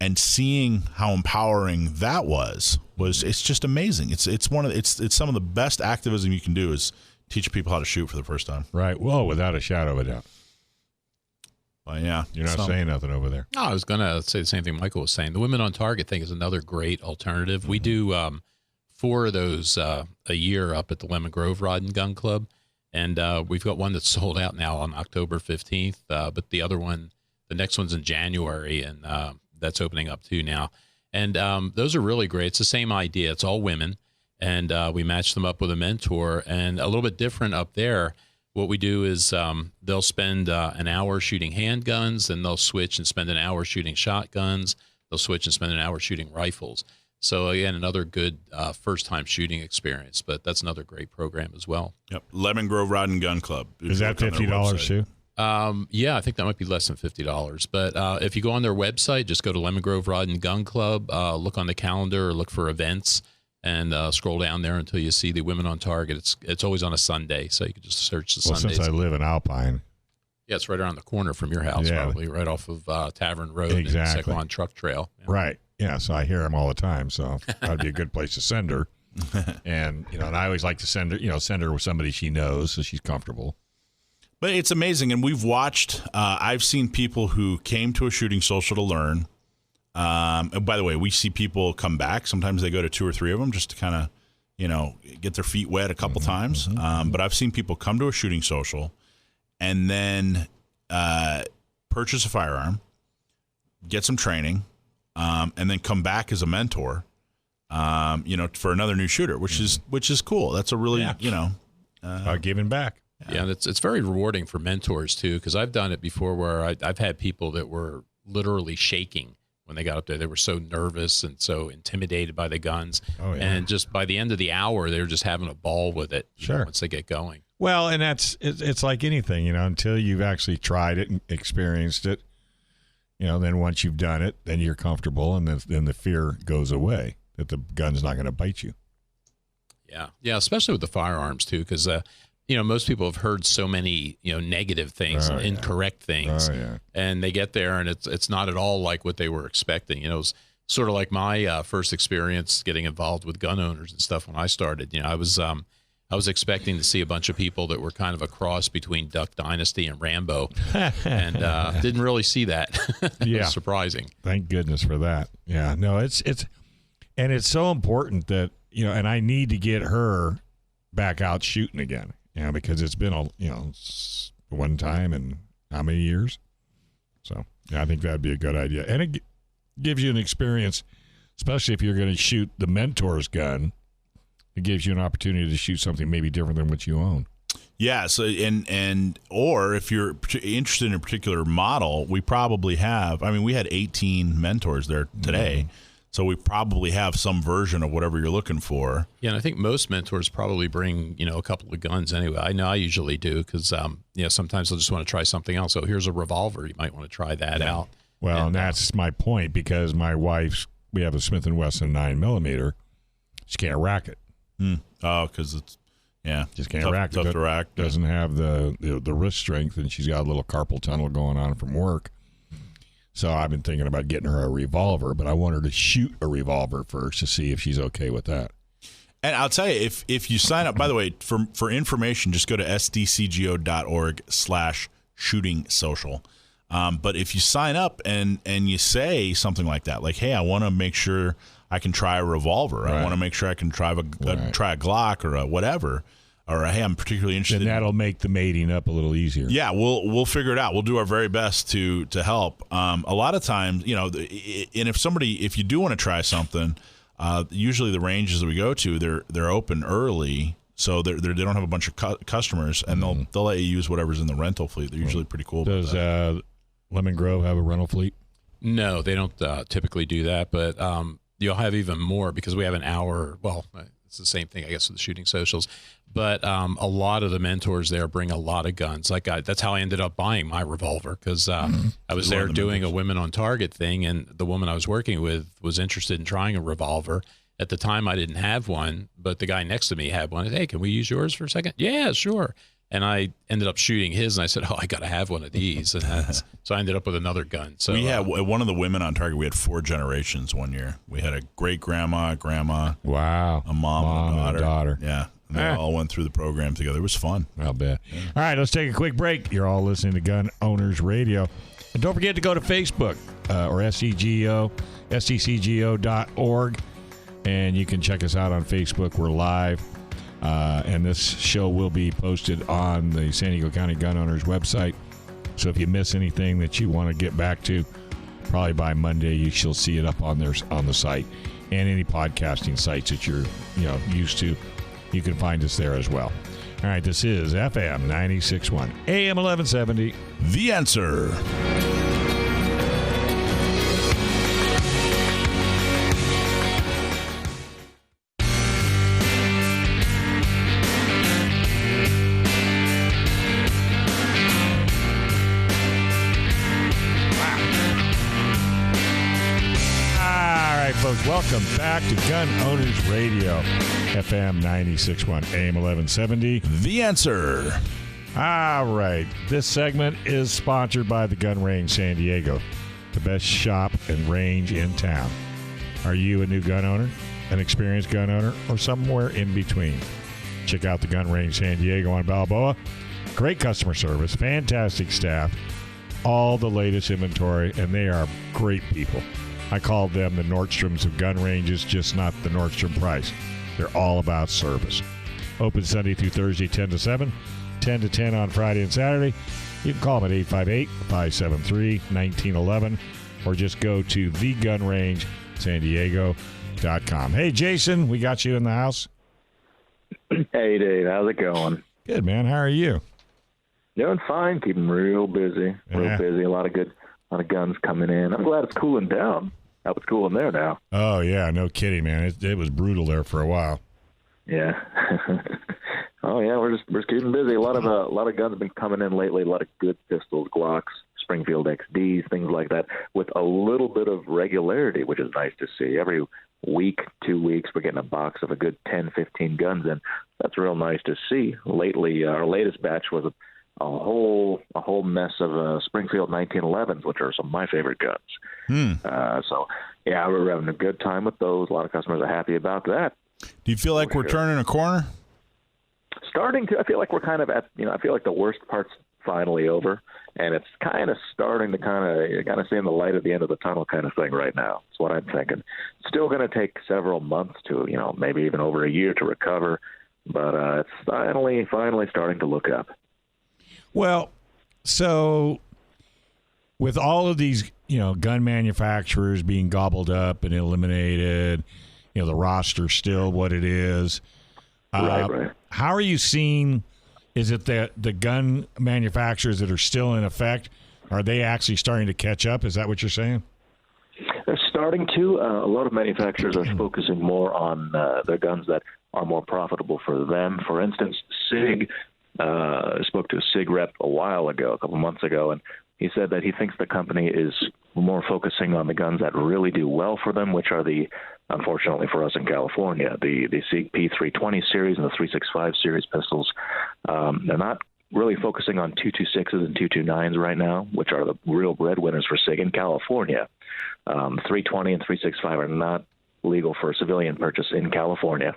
And seeing how empowering that was it's just amazing. It's some of the best activism you can do is teach people how to shoot for the first time. Right. Well, without a shadow of a doubt. Yeah, you're not saying nothing over there. No, I was going to say the same thing Michael was saying. The Women on Target thing is another great alternative. We do 4 of those a year up at the Lemon Grove Rod and Gun Club, and we've got one that's sold out now on October 15th. But the other one, the next one's in January, and that's opening up too now. And those are really great. It's the same idea. It's all women, and we match them up with a mentor. And a little bit different up there, what we do is they'll spend an hour shooting handguns, then they'll switch and spend an hour shooting shotguns. They'll switch and spend an hour shooting rifles. So, again, another good first-time shooting experience, but that's another great program as well. Yep, Lemon Grove Rod and Gun Club. Is that $50 too? Yeah, I think that might be less than $50. But if you go on their website, just go to Lemon Grove Rod and Gun Club, look on the calendar or look for events, and scroll down there until you see the Women on Target. It's always on a Sunday, so you can just search the Sundays. Well, since I live in Alpine. Yeah, it's right around the corner from your house, probably, right off of Tavern Road and Second Truck Trail. Yeah. Right. Yeah, so I hear them all the time, so that'd be a good place to send her. And I always like to send her with somebody she knows so she's comfortable. But it's amazing, and we've watched. I've seen people who came to a shooting social to learn. And by the way, we see people come back. Sometimes they go to 2 or 3 of them just to kind of, get their feet wet a couple times. But I've seen people come to a shooting social and then purchase a firearm, get some training, and then come back as a mentor, for another new shooter, which is cool. That's a really, giving back. Yeah, and it's very rewarding for mentors too, because I've done it before where I've had people that were literally shaking when they got up there. They were so nervous and so intimidated by the guns. Oh, yeah. And just by the end of the hour, they were just having a ball with it. Sure. Once they get going. Well, and it's like anything, until you've actually tried it and experienced it, then once you've done it, then you're comfortable, and then the fear goes away that the gun's not going to bite you. Yeah, especially with the firearms too, because most people have heard so many negative things, and incorrect things, and they get there and it's not at all like what they were expecting. It was sort of like my first experience getting involved with gun owners and stuff when I started. I was expecting to see a bunch of people that were kind of a cross between Duck Dynasty and Rambo, and didn't really see that. Yeah, surprising. Thank goodness for that. Yeah, no, it's so important that and I need to get her back out shooting again. Because it's been one time in how many years? So I think that'd be a good idea, and it gives you an experience, especially if you're going to shoot the mentor's gun. It gives you an opportunity to shoot something maybe different than what you own. Yeah. So or if you're interested in a particular model, we probably have. I mean, we had 18 mentors there today. Mm-hmm. So we probably have some version of whatever you're looking for. Yeah, and I think most mentors probably bring, a couple of guns anyway. I know I usually do because, sometimes they'll just want to try something else. So here's a revolver. You might want to try that out. Well, and that's my point, because my wife's, we have a Smith & Wesson 9mm. She can't rack it. Oh, because it's, just can't rack it. Tough to rack. Doesn't have the wrist strength, and she's got a little carpal tunnel going on from work. So I've been thinking about getting her a revolver, but I want her to shoot a revolver first to see if she's okay with that. And I'll tell you, if you sign up, by the way, for information, just go to sdcgo.org/shooting social. But if you sign up and you say something like that, like, hey, I want to make sure I can try a revolver. Right. I want to make sure I can try a Glock or a whatever, or hey, I'm particularly interested. Then that'll make the mating up a little easier. Yeah, we'll figure it out. We'll do our very best to help. A lot of times, and if you do want to try something, usually the ranges that we go to, they're open early, so they don't have a bunch of customers, and they'll let you use whatever's in the rental fleet. They're usually pretty cool. Does Lemon Grove have a rental fleet? No, they don't typically do that, but you'll have even more because we have an hour. Well, it's the same thing, I guess, with the shooting socials. But a lot of the mentors there bring a lot of guns. That's how I ended up buying my revolver, because I was there doing a Women on Target thing, and the woman I was working with was interested in trying a revolver. At the time, I didn't have one, but the guy next to me had one. Hey, can we use yours for a second? Yeah, sure. And I ended up shooting his, and I said, I got to have one of these. And so I ended up with another gun. So we had one of the Women on Target. We had 4 generations one year. We had a great-grandma, grandma, wow, a mom and a daughter. Yeah. And they all went through the program together. It was fun. I'll bet. Yeah. All right, let's take a quick break. You're all listening to Gun Owners Radio. And don't forget to go to Facebook or SDCGO, SDCGO.org, and you can check us out on Facebook. We're live. And this show will be posted on the San Diego County Gun Owners website. So if you miss anything that you want to get back to, probably by Monday you shall see it up on the site, and any podcasting sites that you're used to. You can find us there as well. All right, this is FM 96.1, AM 1170. The Answer. Folks, welcome back to Gun Owners Radio, FM 96.1, AM 1170. The Answer. All right. This segment is sponsored by the Gun Range San Diego, the best shop and range in town. Are you a new gun owner, an experienced gun owner, or somewhere in between? Check out the Gun Range San Diego on Balboa. Great customer service, fantastic staff, all the latest inventory, and they are great people. I call them the Nordstroms of gun ranges, just not the Nordstrom price. They're all about service. Open Sunday through Thursday, 10 to 7, 10 to 10 on Friday and Saturday. You can call them at 858-573-1911, or just go to thegunrangesandiego.com. Hey, Jason, we got you in the house. Hey, Dave. How's it going? Good, man. How are you? Doing fine. Keeping real busy. Real busy. A lot of guns coming in. I'm glad it's cooling down. How it's cooling there now. Oh, yeah. No kidding, man. It was brutal there for a while. Yeah. Oh, yeah. We're just keeping busy. A lot of guns have been coming in lately. A lot of good pistols, Glocks, Springfield XDs, things like that, with a little bit of regularity, which is nice to see. Every week, 2 weeks, we're getting a box of a good 10, 15 guns in. That's real nice to see. Lately, our latest batch was a whole mess of Springfield 1911s, which are some of my favorite guns. So, yeah, we're having a good time with those. A lot of customers are happy about that. Do you feel like we're turning a corner? Starting to. I feel like we're kind of at, I feel like the worst part's finally over, and it's kind of starting to kind of seeing the light at the end of the tunnel kind of thing right now. That's what I'm thinking. Still going to take several months to, maybe even over a year to recover, but it's finally starting to look up. Well, so with all of these, gun manufacturers being gobbled up and eliminated, the roster's still what it is. Right. How are you seeing, is it the gun manufacturers that are still in effect, are they actually starting to catch up? Is that what you're saying? They're starting to. A lot of manufacturers are focusing more on their guns that are more profitable for them. For instance, SIG. I spoke to a SIG rep a couple months ago, and he said that he thinks the company is more focusing on the guns that really do well for them, which are unfortunately for us in California, the SIG P320 series and the 365 series pistols. They're not really focusing on 226s and 229s right now, which are the real breadwinners for SIG in California. 320 and 365 are not legal for civilian purchase in California.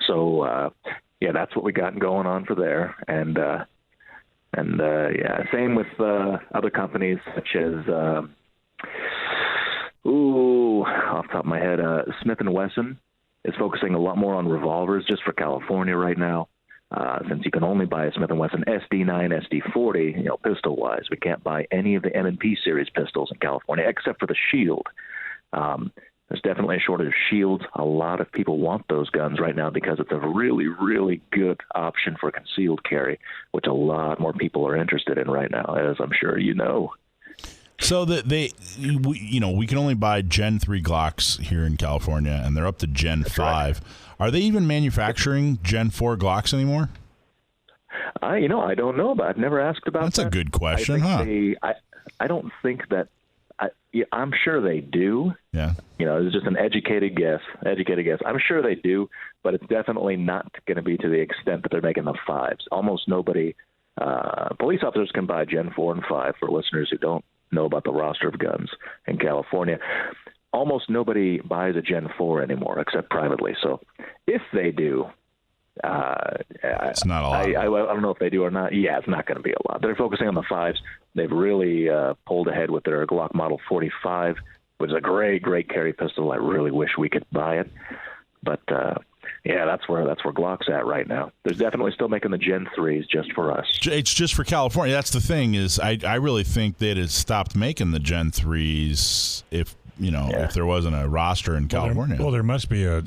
So, yeah, that's what we got going on for there, and same with other companies such as off the top of my head, Smith & Wesson is focusing a lot more on revolvers just for California right now. Since you can only buy a Smith & Wesson SD9, SD40, pistol-wise, we can't buy any of the M&P series pistols in California except for the Shield. There's definitely a shortage of Shields. A lot of people want those guns right now because it's a really, really good option for concealed carry, which a lot more people are interested in right now, as I'm sure you know. So we can only buy Gen 3 Glocks here in California, and they're up to Gen 5. Right. Are they even manufacturing Gen 4 Glocks anymore? I don't know, but I've never asked about that. That's a good question, I don't think that. I'm sure they do. Yeah. It's just an educated guess. I'm sure they do, but it's definitely not going to be to the extent that they're making the 5s. Almost nobody. Police officers can buy Gen 4 and 5 for listeners who don't know about the roster of guns in California. Almost nobody buys a Gen 4 anymore except privately. So if they do, it's not a lot. I don't know if they do or not. Yeah, it's not going to be a lot. They're focusing on the 5s. They've really pulled ahead with their Glock Model 45, which is a great, great carry pistol. I really wish we could buy it. But, that's where Glock's at right now. There's definitely still making the Gen 3s just for us. It's just for California. That's the thing is I really think they'd have stopped making the Gen 3s if there wasn't a roster in California. There must be a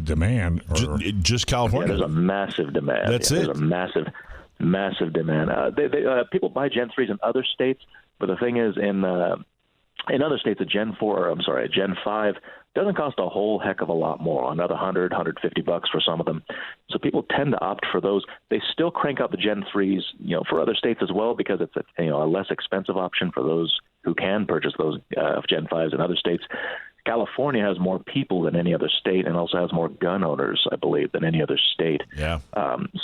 demand. Just California. Yeah, there's a massive demand. That's it. There's a massive demand. People buy Gen 3s in other states, but the thing is, in other states, a Gen 5 doesn't cost a whole heck of a lot more, another $100, $150 for some of them. So people tend to opt for those. They still crank out the Gen 3s, for other states as well, because it's a less expensive option for those who can purchase those Gen 5s in other states. California has more people than any other state and also has more gun owners, I believe, than any other state. Yeah.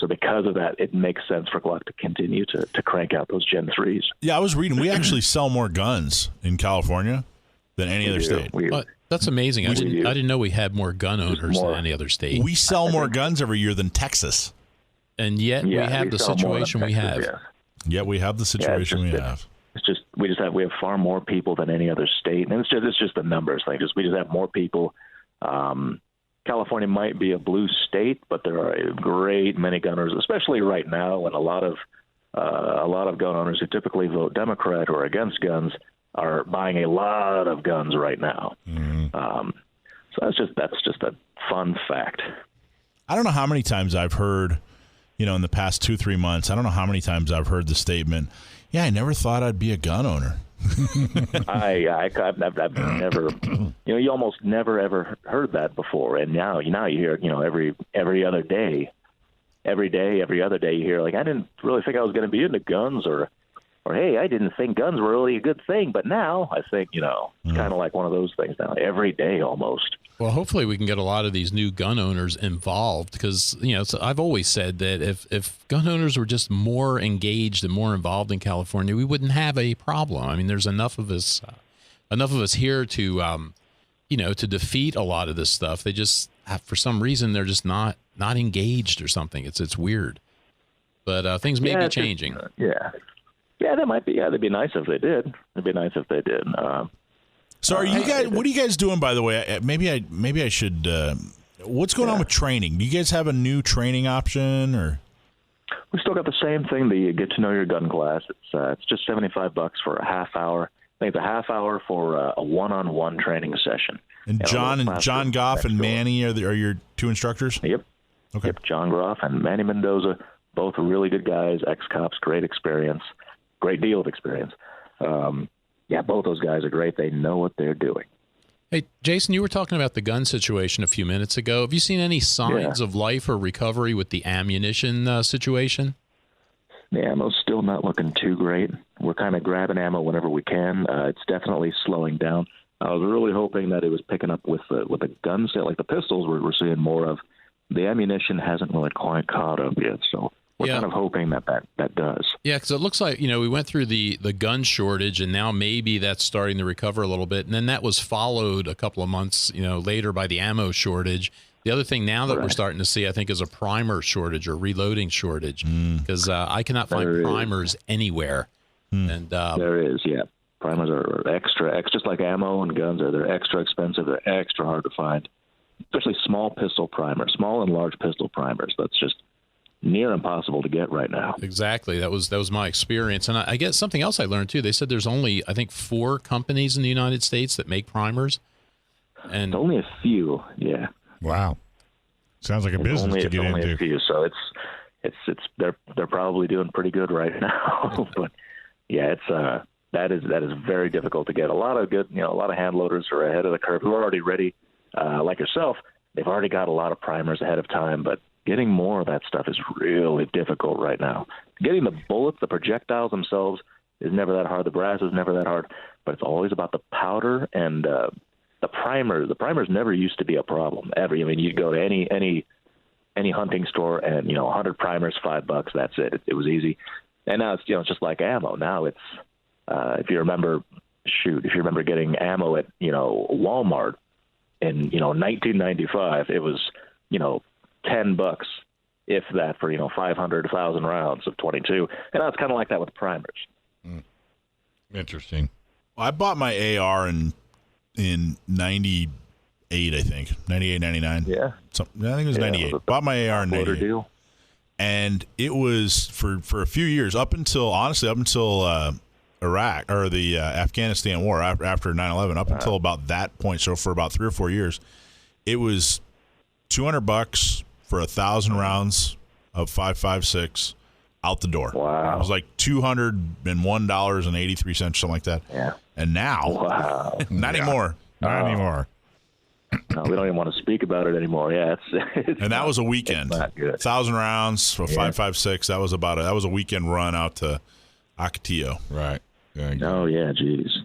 So because of that, it makes sense for Glock to continue to crank out those Gen 3s. Yeah, I was reading. We actually sell more guns in California than any other state. That's amazing. I didn't know we had more gun owners than any other state. We sell more guns every year than Texas. And yet we have the situation we have. Yeah. Yet we have the situation we have. It's just we have far more people than any other state, and it's just a numbers thing. We just have more people. California might be a blue state, but there are a great many gun owners, especially right now, and a lot of gun owners who typically vote Democrat or against guns are buying a lot of guns right now. Mm-hmm. So that's just a fun fact. I don't know how many times I've heard, in the past 2-3 months, I don't know how many times I've heard the statement, "Yeah, I never thought I'd be a gun owner." I've never, you almost never ever heard that before, and now you hear, every other day, every other day you hear like, I didn't really think I was going to be into guns, or hey, I didn't think guns were really a good thing, but now I think, kind of like one of those things now, every day almost. Well, hopefully we can get a lot of these new gun owners involved because, I've always said that if gun owners were just more engaged and more involved in California, we wouldn't have a problem. I mean, there's enough of us here to, to defeat a lot of this stuff. They just, for some reason, they're just not engaged or something. It's weird, but things may be changing. Yeah, that might be. Yeah, it'd be nice if they did. So are you guys? What are you guys doing? By the way, maybe I should. What's going on with training? Do you guys have a new training option, or? We still got the same thing. The Get to Know Your Gun class. It's just $75 for a half hour. I think it's a half hour for a one-on-one training session. And John Goff and Manny are your two instructors? Yep. Okay. Yep. John Goff and Manny Mendoza, both really good guys, ex-cops, great experience. Great deal of experience. Both those guys are great. They know what they're doing. Hey, Jason, you were talking about the gun situation a few minutes ago. Have you seen any signs of life or recovery with the ammunition situation? The ammo's still not looking too great. We're kind of grabbing ammo whenever we can. It's definitely slowing down. I was really hoping that it was picking up with the gun sale, like the pistols we're seeing more of. The ammunition hasn't really quite caught up yet, so we're kind of hoping that does. Yeah, because it looks like, we went through the gun shortage, and now maybe that's starting to recover a little bit. And then that was followed a couple of months, later by the ammo shortage. The other thing now that we're starting to see, I think, is a primer shortage or reloading shortage, because I cannot find primers anywhere. And there is, yeah. Primers are extra, just like ammo and guns. They're extra expensive. They're extra hard to find, especially small and large pistol primers. That's just near impossible to get right now. Exactly. That was my experience. And I guess something else I learned too. They said there's only, I think, 4 companies in the United States that make primers. And Only a few, yeah. Wow. Sounds like a business to get only into. a few, so it's they're probably doing pretty good right now. But yeah, it's that is very difficult to get. A lot of hand loaders are ahead of the curve who are already ready, like yourself. They've already got a lot of primers ahead of time, but getting more of that stuff is really difficult right now. Getting the bullets, the projectiles themselves, is never that hard. The brass is never that hard, but it's always about the powder and the primers. The primers never used to be a problem ever. I mean, you go to any hunting store and 100 primers, $5. That's it. It was easy. And now it's just like ammo. Now it's if you remember getting ammo at Walmart in 1995, it was $10, if that, for 500, 1,000 rounds of 22. And now it's kind of like that with primers. Interesting. Well, I bought my AR in 98, I think. 98, 99. Yeah. I think it was 98. Bought my AR in 98. Deal. And it was for a few years, up until Iraq or the Afghanistan war after 9/11, up until about that point. So for about 3 or 4 years, it was $200 for 1,000 rounds of 5.56 out the door. Wow. It was like $201.83, something like that. Yeah. And now, not anymore. Not anymore. No, we don't even want to speak about it anymore. Yeah, it's And that was a weekend. 1,000 rounds for 5.56. That was a weekend run out to Ocotillo. Right. Oh yeah, geez.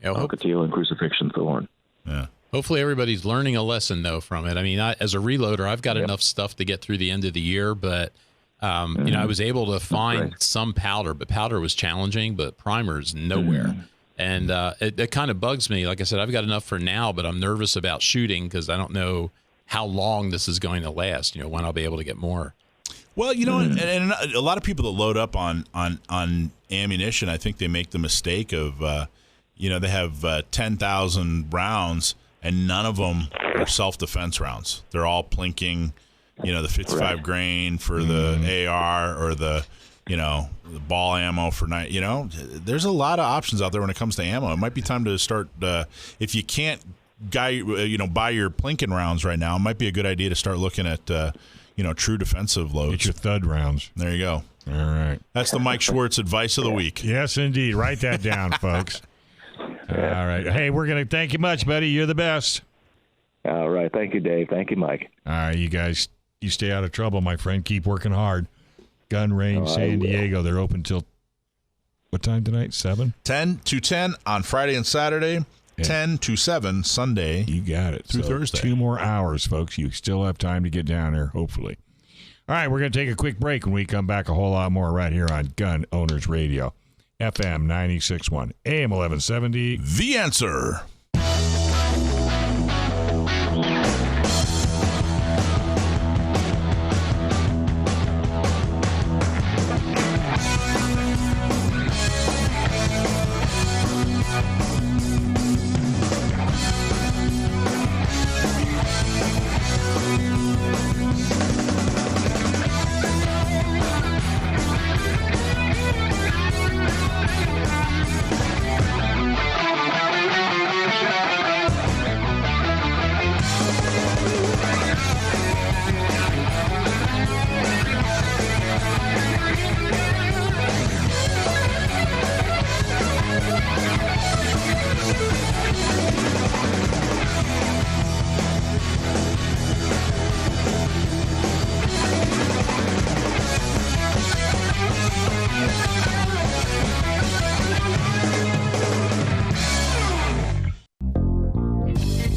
Yeah, Ocotillo and Crucifixion Thorn. Yeah. hopefully everybody's learning a lesson though from it. I mean, as a reloader, I've got enough stuff to get through the end of the year, but I was able to find some powder, but powder was challenging, but primers nowhere. And it kind of bugs me. Like I said, I've got enough for now, but I'm nervous about shooting because I don't know how long this is going to last, when I'll be able to get more. Well, and a lot of people that load up on ammunition, I think they make the mistake of, they have 10,000 rounds and none of them are self-defense rounds. They're all plinking, the 55 grain for the AR or the ball ammo for night. There's a lot of options out there when it comes to ammo. It might be time to start, if you can't buy your plinking rounds right now, it might be a good idea to start looking at, true defensive loads. Get your thud rounds. There you go. All right. That's the Mike Schwartz advice of the week. Yes, indeed. Write that down, folks. All right. Hey, we're going to thank you much, buddy. You're the best. All right. Thank you, Dave. Thank you, Mike. All right, you guys, you stay out of trouble, my friend. Keep working hard. Gun Range San Diego. They're open till what time tonight? 7? 10 to 10 on Friday and Saturday. Yeah. 10 to 7 Sunday. You got it. Through Thursday. 2 more hours, folks. You still have time to get down there, hopefully. All right, we're going to take a quick break. When we come back, a whole lot more right here on Gun Owners Radio. FM 96.1, AM 1170. The Answer.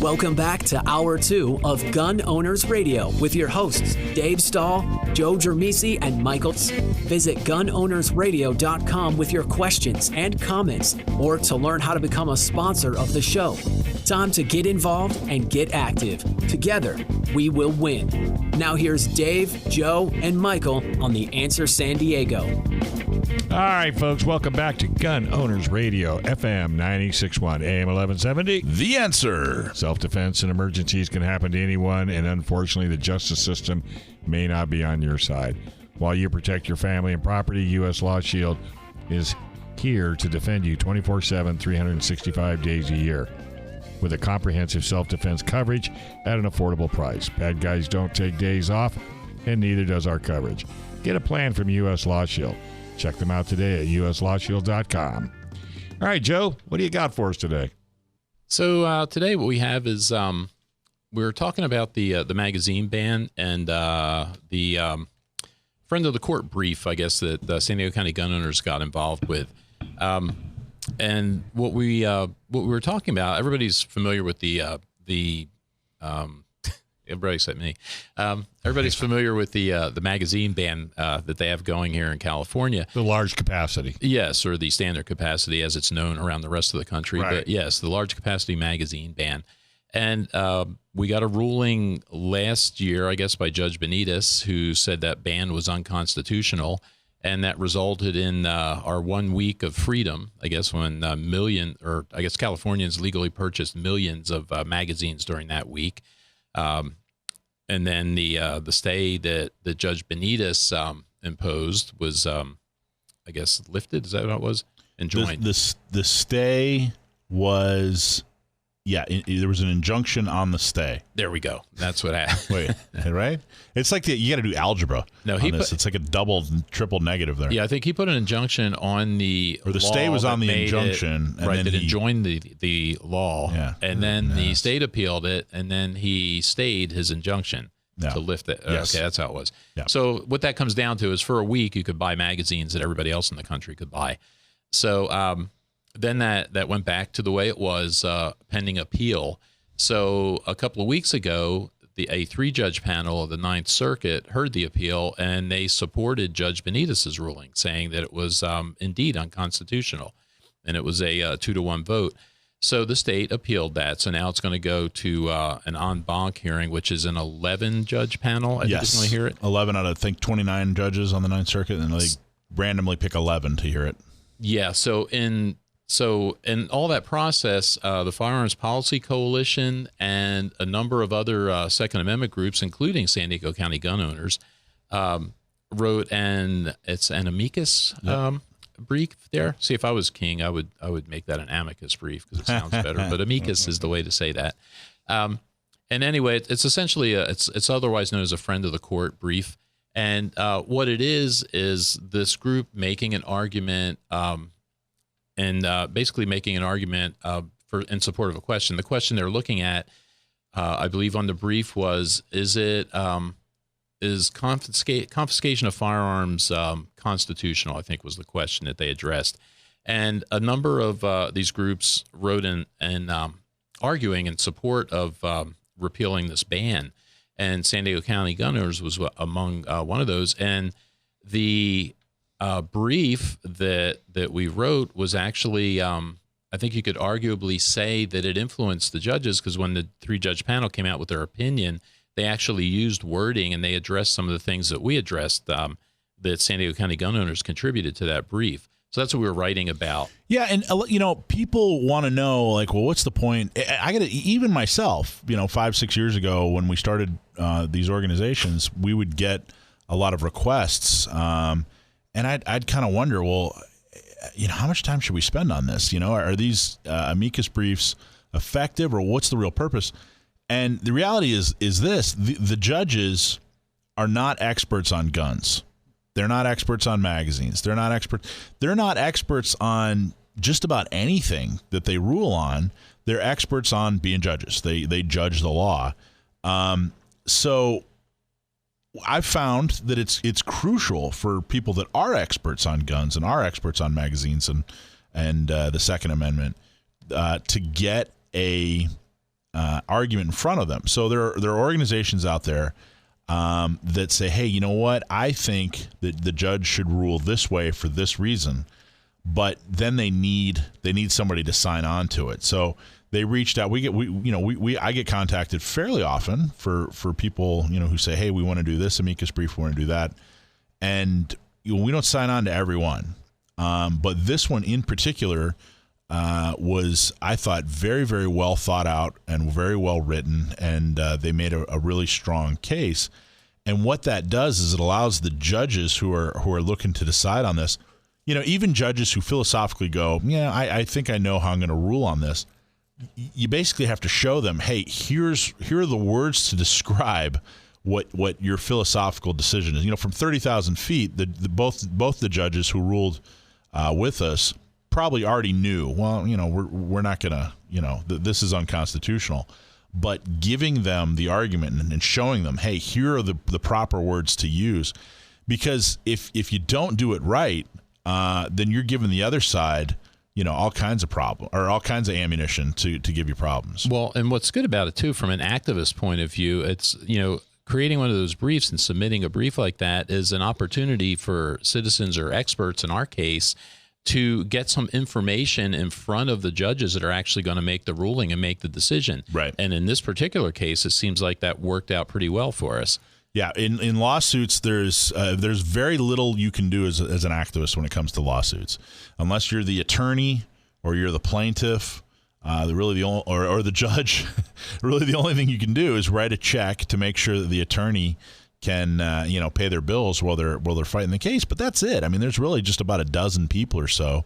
Welcome back to Hour 2 of Gun Owners Radio with your hosts, Dave Stahl, Joe Germisi, and Michael. Visit gunownersradio.com with your questions and comments or to learn how to become a sponsor of the show. Time to get involved and get active. Together, we will win. Now here's Dave, Joe, and Michael on The Answer San Diego. All right, folks, welcome back to Gun Owners Radio, FM 96.1, AM 1170. The Answer. Self-defense and emergencies can happen to anyone, and unfortunately, the justice system may not be on your side. While you protect your family and property, U.S. Law Shield is here to defend you 24/7, 365 days a year. With a comprehensive self-defense coverage at an affordable price. Bad guys don't take days off, and neither does our coverage. Get a plan from U.S. Law Shield. Check them out today at uslawshield.com. All right, Joe, what do you got for us today? So today what we have is we're talking about the magazine ban and the friend of the court brief, I guess, that the San Diego County gun owners got involved with. And what we were talking about, everybody's familiar with everybody except me. Everybody's familiar with the magazine ban that they have going here in California. The large capacity. Yes, or the standard capacity as it's known around the rest of the country. Right. But yes, the large capacity magazine ban. And we got a ruling last year, I guess, by Judge Benitez, who said that ban was unconstitutional. And that resulted in our 1 week of freedom, I guess, when Californians legally purchased millions of magazines during that week. And then the stay that Judge Benitez imposed was, I guess, lifted. Is that what it was? Enjoined. The stay was... Yeah, there was an injunction on the stay. There we go. That's what happened. Wait, right? It's like you got to do algebra. No, it's like a double, triple negative there. Yeah, I think he put an injunction on the or the stay was on the injunction, and then he enjoined the law. Yeah, and then the state appealed it, and then he stayed his injunction to lift it. Yes. Okay, that's how it was. Yeah. So what that comes down to is for a week you could buy magazines that everybody else in the country could buy. So. Then that went back to the way it was pending appeal. So a couple of weeks ago, a 3-judge panel of the Ninth Circuit heard the appeal, and they supported Judge Benitez's ruling, saying that it was indeed unconstitutional, and it was a 2-to-1 vote. So the state appealed that. So now it's going to go to an en banc hearing, which is an 11-judge panel. I think it's going to hear it. 11 out of, I think, 29 judges on the Ninth Circuit, and they randomly pick 11 to hear it. Yeah. So in all that process, the Firearms Policy Coalition and a number of other Second Amendment groups, including San Diego County gun owners, wrote an amicus brief there. See, if I was king, I would make that an amicus brief because it sounds better. But amicus is the way to say that. And anyway, it's essentially it's otherwise known as a friend of the court brief. And what it is this group making an argument. And basically making an argument in support of a question. The question they're looking at, I believe, on the brief was: is confiscation of firearms constitutional? I think was the question that they addressed, and a number of these groups wrote in arguing in support of repealing this ban, and San Diego County gun owners was among one of those, and the brief that we wrote was actually, I think you could arguably say that it influenced the judges, because when the 3-judge panel came out with their opinion, they actually used wording and they addressed some of the things that we addressed that San Diego County gun owners contributed to that brief. So that's what we were writing about. Yeah, and people want to know, like, well, what's the point? I got to, even myself, 5-6 years ago when we started these organizations, we would get a lot of requests. And I'd kind of wonder, well, how much time should we spend on this? Are these amicus briefs effective, or what's the real purpose? And the reality is this: the judges are not experts on guns. They're not experts on magazines. They're not experts on just about anything that they rule on. They're experts on being judges. They judge the law. So I've found that it's crucial for people that are experts on guns and are experts on magazines and the Second Amendment to get a argument in front of them. So there are organizations out there that say, hey, you know what? I think that the judge should rule this way for this reason, but then they need somebody to sign on to it. So they reached out. I get contacted fairly often for people, who say, hey, we want to do this amicus brief, we want to do that. And we don't sign on to everyone. But this one in particular was, I thought, very, very well thought out and very well written. And they made a really strong case. And what that does is it allows the judges who are looking to decide on this, even judges who philosophically go, yeah, I think I know how I'm going to rule on this. You basically have to show them, hey, here are the words to describe what your philosophical decision is. From 30,000 feet, both the judges who ruled with us probably already knew, well, we're not going to, this is unconstitutional. But giving them the argument and showing them, hey, here are the proper words to use. Because if you don't do it right, then you're giving the other side, all kinds of problem or all kinds of ammunition to give you problems. Well, and what's good about it, too, from an activist point of view, it's, creating one of those briefs and submitting a brief like that is an opportunity for citizens or experts, in our case, to get some information in front of the judges that are actually going to make the ruling and make the decision. Right. And in this particular case, it seems like that worked out pretty well for us. Yeah. In lawsuits, there's very little you can do as an activist when it comes to lawsuits, unless you're the attorney or you're the plaintiff. Really the only, or the judge. Really, the only thing you can do is write a check to make sure that the attorney can pay their bills while they're fighting the case. But that's it. I mean, there's really just about a dozen people or so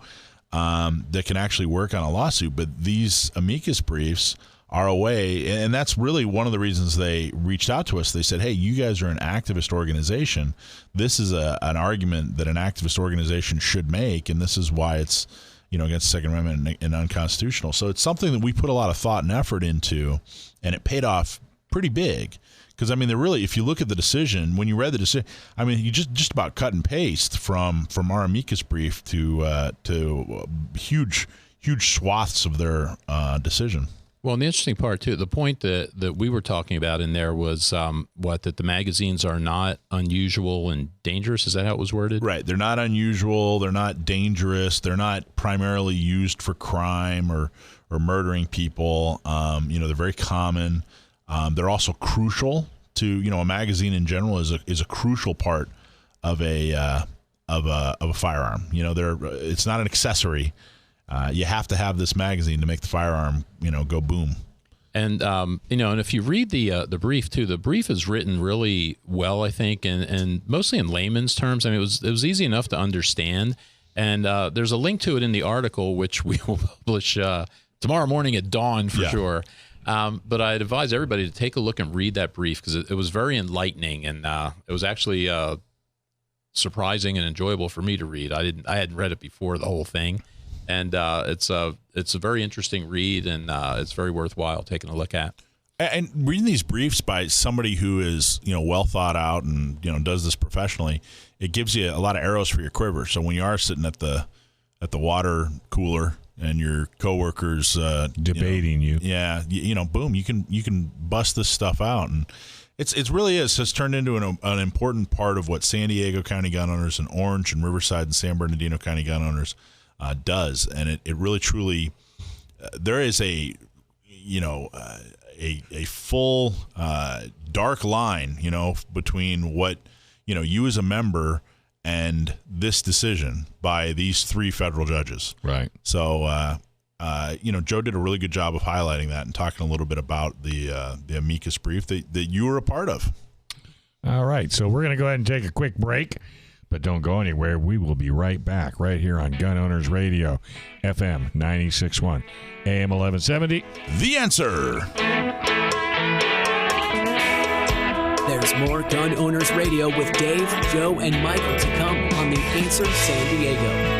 that can actually work on a lawsuit. But these amicus briefs are a way, and that's really one of the reasons they reached out to us. They said, hey, you guys are an activist organization. This is an argument that an activist organization should make, and this is why it's against the Second Amendment and unconstitutional. So it's something that we put a lot of thought and effort into, and it paid off pretty big. Because, I mean, if you look at the decision, when you read the decision, I mean, you just about cut and paste from our amicus brief to huge swaths of their decision. Well, and the interesting part, too, the point that we were talking about in there was that the magazines are not unusual and dangerous. Is that how it was worded? Right. They're not unusual. They're not dangerous. They're not primarily used for crime or murdering people. They're very common. They're also crucial to, a magazine in general is a crucial part of a firearm. It's not an accessory. You have to have this magazine to make the firearm, go boom. And and if you read the brief too, the brief is written really well, I think, and mostly in layman's terms. I mean, it was easy enough to understand. And there's a link to it in the article, which we will publish tomorrow morning at dawn for sure. But I'd advise everybody to take a look and read that brief because it was very enlightening, and it was actually surprising and enjoyable for me to read. I hadn't read it before, the whole thing. And it's a very interesting read, and it's very worthwhile taking a look at. And reading these briefs by somebody who is well thought out and does this professionally, it gives you a lot of arrows for your quiver. So when you are sitting at the water cooler and your coworkers debating boom, you can bust this stuff out, and it's really has turned into an important part of what San Diego County gun owners and Orange and Riverside and San Bernardino County gun owners does, and it really truly there is a full dark line between what you as a member and this decision by these three federal judges. Right. So Joe did a really good job of highlighting that and talking a little bit about the amicus brief that you were a part of. All right, so we're going to go ahead and take a quick break. But don't go anywhere. We will be right back right here on Gun Owners Radio, FM 96.1, AM 1170. The Answer. There's more Gun Owners Radio with Dave, Joe, and Michael to come on The Answer San Diego.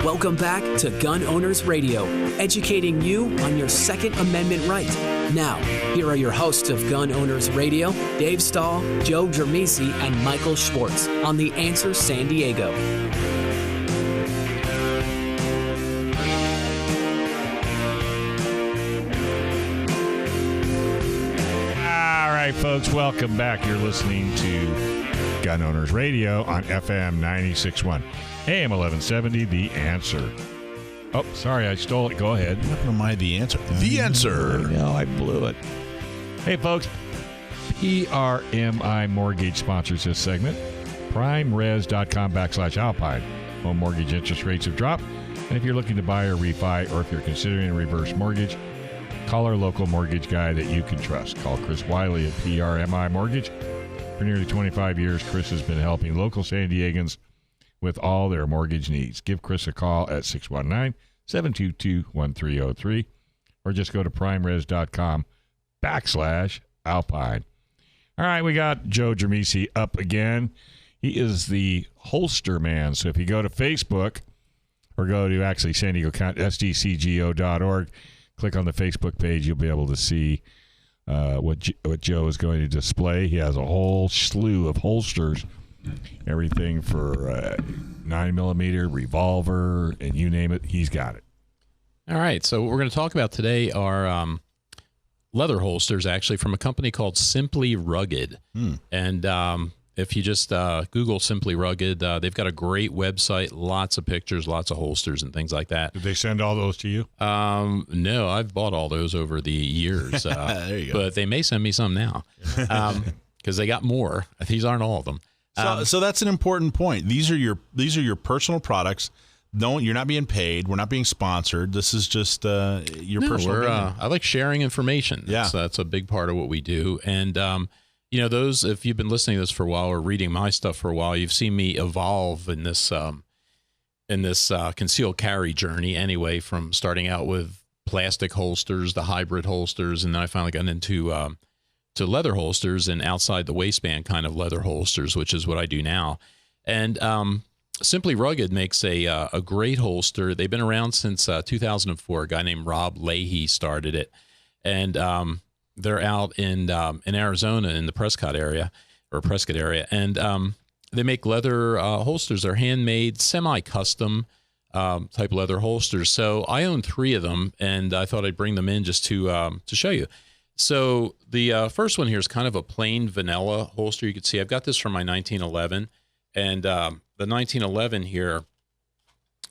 Welcome back to Gun Owners Radio, educating you on your Second Amendment right. Now, here are your hosts of Gun Owners Radio, Dave Stahl, Joe Germisi, and Michael Schwartz on The Answer San Diego. All right, folks, welcome back. You're listening to Gun Owners Radio on FM 96.1. AM 1170, The Answer. Oh, sorry, I stole it. Go ahead. What am I, The Answer? The Answer. No, I blew it. Hey, folks, PRMI Mortgage sponsors this segment. PrimeRes.com/Alpine. Home mortgage interest rates have dropped. And if you're looking to buy or refi, or if you're considering a reverse mortgage, call our local mortgage guy that you can trust. Call Chris Wiley at PRMI Mortgage. For nearly 25 years, Chris has been helping local San Diegans with all their mortgage needs. Give Chris a call at 619-722-1303 or just go to primeres.com/Alpine. All right, we got Joe Dramisi up again. He is the holster man. So if you go to Facebook or go to actually San Diego County, SDCGO.org, click on the Facebook page, you'll be able to see what Joe is going to display. He has a whole slew of holsters, everything for 9mm, revolver, and you name it, he's got it. All right, so what we're going to talk about today are leather holsters, actually, from a company called Simply Rugged. And if you just Google Simply Rugged, they've got a great website, lots of pictures, lots of holsters and things like that. Did they send all those to you? No, I've bought all those over the years. There you go. But they may send me some now because they got more. These aren't all of them. So that's an important point. These are your personal products. You're not being paid. We're not being sponsored. This is just personal. I like sharing information. Yeah, that's a big part of what we do. And those, if you've been listening to this for a while or reading my stuff for a while, you've seen me evolve in this concealed carry journey. Anyway, from starting out with plastic holsters, the hybrid holsters, and then I finally got into to leather holsters and outside the waistband kind of leather holsters, which is what I do now. And Simply Rugged makes a great holster. They've been around since 2004. A guy named Rob Leahy started it, and they're out in Arizona in the Prescott area, and they make leather holsters. They're handmade, semi-custom type leather holsters. So I own 3 of them, and I thought I'd bring them in just to show you. So the first one here is kind of a plain vanilla holster. You can see I've got this from my 1911, and the 1911 here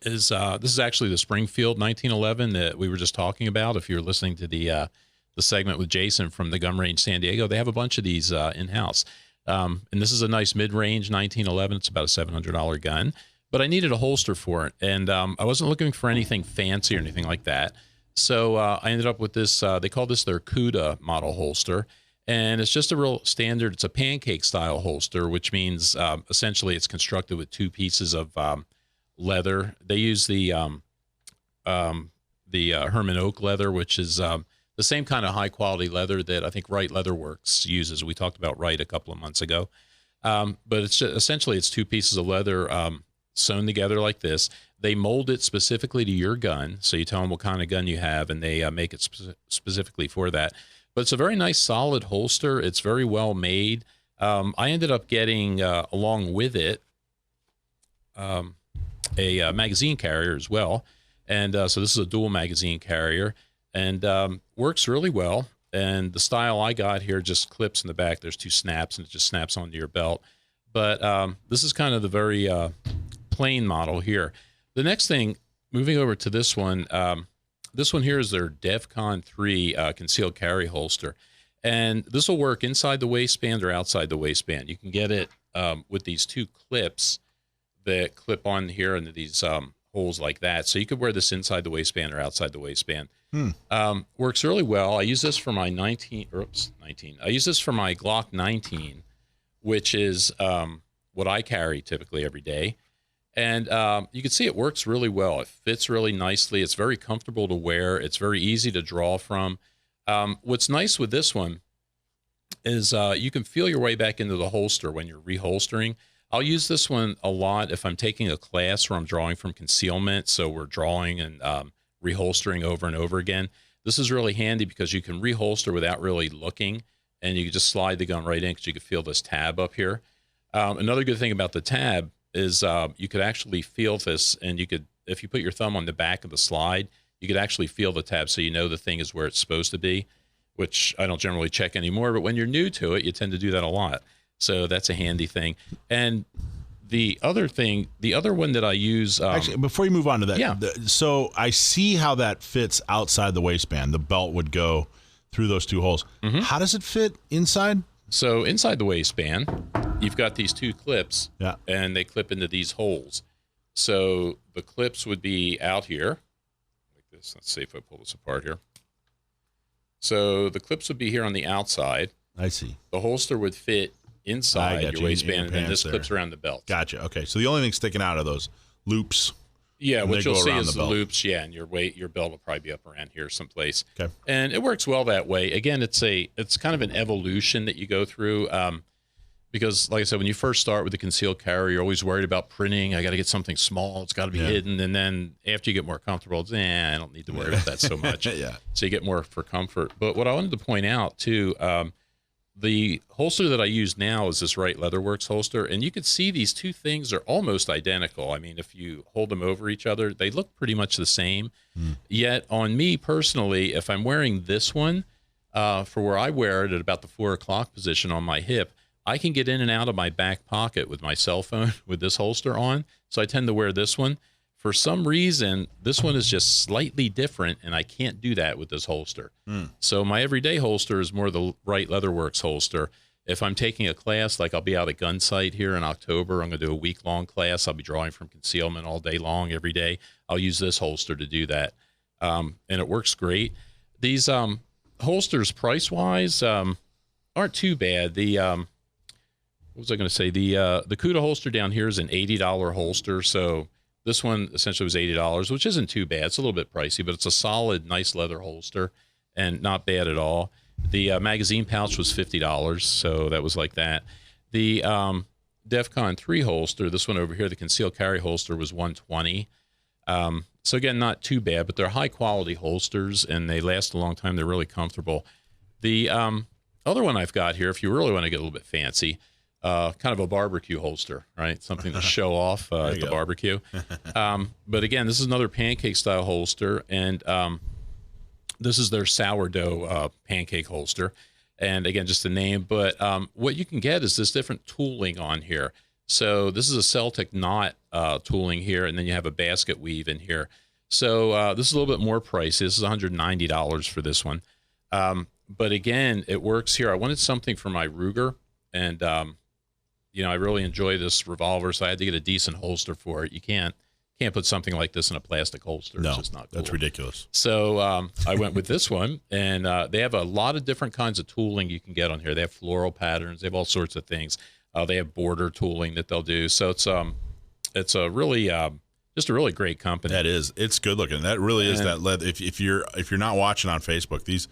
is this is actually the Springfield 1911 that we were just talking about. If you're listening to the segment with Jason from the Gun Range San Diego, they have a bunch of these in-house. And this is a nice mid-range 1911. It's about a $700 gun, but I needed a holster for it, and I wasn't looking for anything fancy or anything like that. So I ended up with this, they call this their CUDA model holster, and it's just a real standard, it's a pancake style holster, which means essentially it's constructed with 2 pieces of leather. They use the Herman Oak leather, which is the same kind of high quality leather that I think Wright Leather Works uses. We talked about Wright a couple of months ago. But it's just, essentially it's 2 pieces of leather sewn together like this. They mold it specifically to your gun. So you tell them what kind of gun you have, and they make it specifically for that. But it's a very nice, solid holster. It's very well made. I ended up getting, along with it, a magazine carrier as well. And so this is a dual magazine carrier, and works really well. And the style I got here just clips in the back. There's 2 snaps, and it just snaps onto your belt. But this is kind of the very plain model here. The next thing, moving over to this one here is their DEVCON 3 concealed carry holster. And this will work inside the waistband or outside the waistband. You can get it with these 2 clips that clip on here into these holes like that. So you could wear this inside the waistband or outside the waistband. Works really well. I use this for my I use this for my Glock 19, which is what I carry typically every day. And you can see it works really well. It fits really nicely. It's very comfortable to wear. It's very easy to draw from. What's nice with this one is you can feel your way back into the holster when you're reholstering. I'll use this one a lot if I'm taking a class where I'm drawing from concealment. So we're drawing and reholstering over and over again. This is really handy because you can reholster without really looking, and you can just slide the gun right in because you can feel this tab up here. Another good thing about the tab is you could actually feel this, and you could, if you put your thumb on the back of the slide, you could actually feel the tab so you know the thing is where it's supposed to be, which I don't generally check anymore, but when you're new to it, you tend to do that a lot. So that's a handy thing. And the other thing, the other one that I use... Actually, before you move on to that, yeah. So I see how that fits outside the waistband. The belt would go through those 2 holes. Mm-hmm. How does it fit inside? So inside the waistband, you've got these 2 clips, yeah, and they clip into these holes. So the clips would be out here like this. Let's see if I pull this apart here. So the clips would be here on the outside. I see. The holster would fit inside your waistband, and then this clips around the belt. Gotcha. Okay, so the only thing sticking out of those loops. Yeah, what you'll see is the loops. Yeah, and your belt will probably be up around here someplace. Okay, and it works well that way. Again, it's kind of an evolution that you go through. Because, like I said, when you first start with the concealed carry, you're always worried about printing. I got to get something small. It's got to be hidden. And then after you get more comfortable, it's, I don't need to worry about that so much. Yeah. So you get more for comfort. But what I wanted to point out, too, the holster that I use now is this Wright Leatherworks holster. And you can see these two things are almost identical. I mean, if you hold them over each other, they look pretty much the same. Yet on me personally, if I'm wearing this one, for where I wear it at about the 4 o'clock position on my hip, I can get in and out of my back pocket with my cell phone with this holster on. So I tend to wear this one. For some reason, this one is just slightly different, and I can't do that with this holster. So my everyday holster is more the Wright Leatherworks holster. If I'm taking a class, like I'll be out at Gun Sight here in October, I'm going to do a week-long class. I'll be drawing from concealment all day long, every day. I'll use this holster to do that, and it works great. These holsters, price-wise, aren't too bad. What was I going to say? The Cuda holster down here is an $80 holster. So this one essentially was $80, which isn't too bad. It's a little bit pricey, but it's a solid, nice leather holster and not bad at all. The magazine pouch was $50, so that was like that. The DEFCON 3 holster, this one over here, the concealed carry holster, was $120. So again, not too bad, but they're high quality holsters and they last a long time. They're really comfortable. The other one I've got here, if you really want to get a little bit fancy, kind of a barbecue holster, right? Something to show off at the barbecue. But again, this is another pancake style holster, and this is their sourdough pancake holster. And again, just a name, but what you can get is this different tooling on here. So this is a Celtic knot tooling here, and then you have a basket weave in here. So this is a little bit more pricey. This is $190 for this one. But again, it works here. I wanted something for my Ruger, and I really enjoy this revolver, so I had to get a decent holster for it. You can't put something like this in a plastic holster. No, it's just not cool. That's ridiculous. So I went with this one, and they have a lot of different kinds of tooling you can get on here. They have floral patterns. They have all sorts of things. They have border tooling that they'll do. So it's a really just a really great company. That is. It's good looking. That really is that leather. If you're not watching on Facebook, these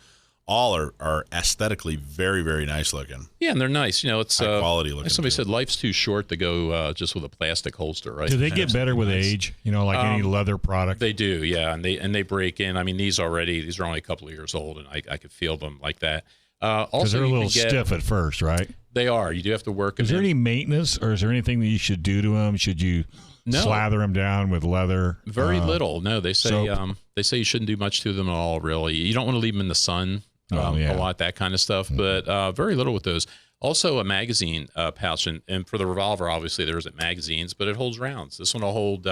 all are aesthetically very, very nice looking. Yeah, and they're nice. It's high quality looking. Somebody said life's too short to go just with a plastic holster, right? Do they get better with age? Like any leather product? They do, yeah, and they break in. I mean, these are only a couple of years old, and I could feel them like that. Because they're a little stiff at first, right? They are. You do have to work them. Is there any maintenance, or is there anything that you should do to them? Should you slather them down with leather? Very little. No, they say you shouldn't do much to them at all. Really, you don't want to leave them in the sun. A lot, that kind of stuff, but very little with those. Also, a magazine pouch, and for the revolver, obviously there isn't magazines, but it holds rounds. This one will hold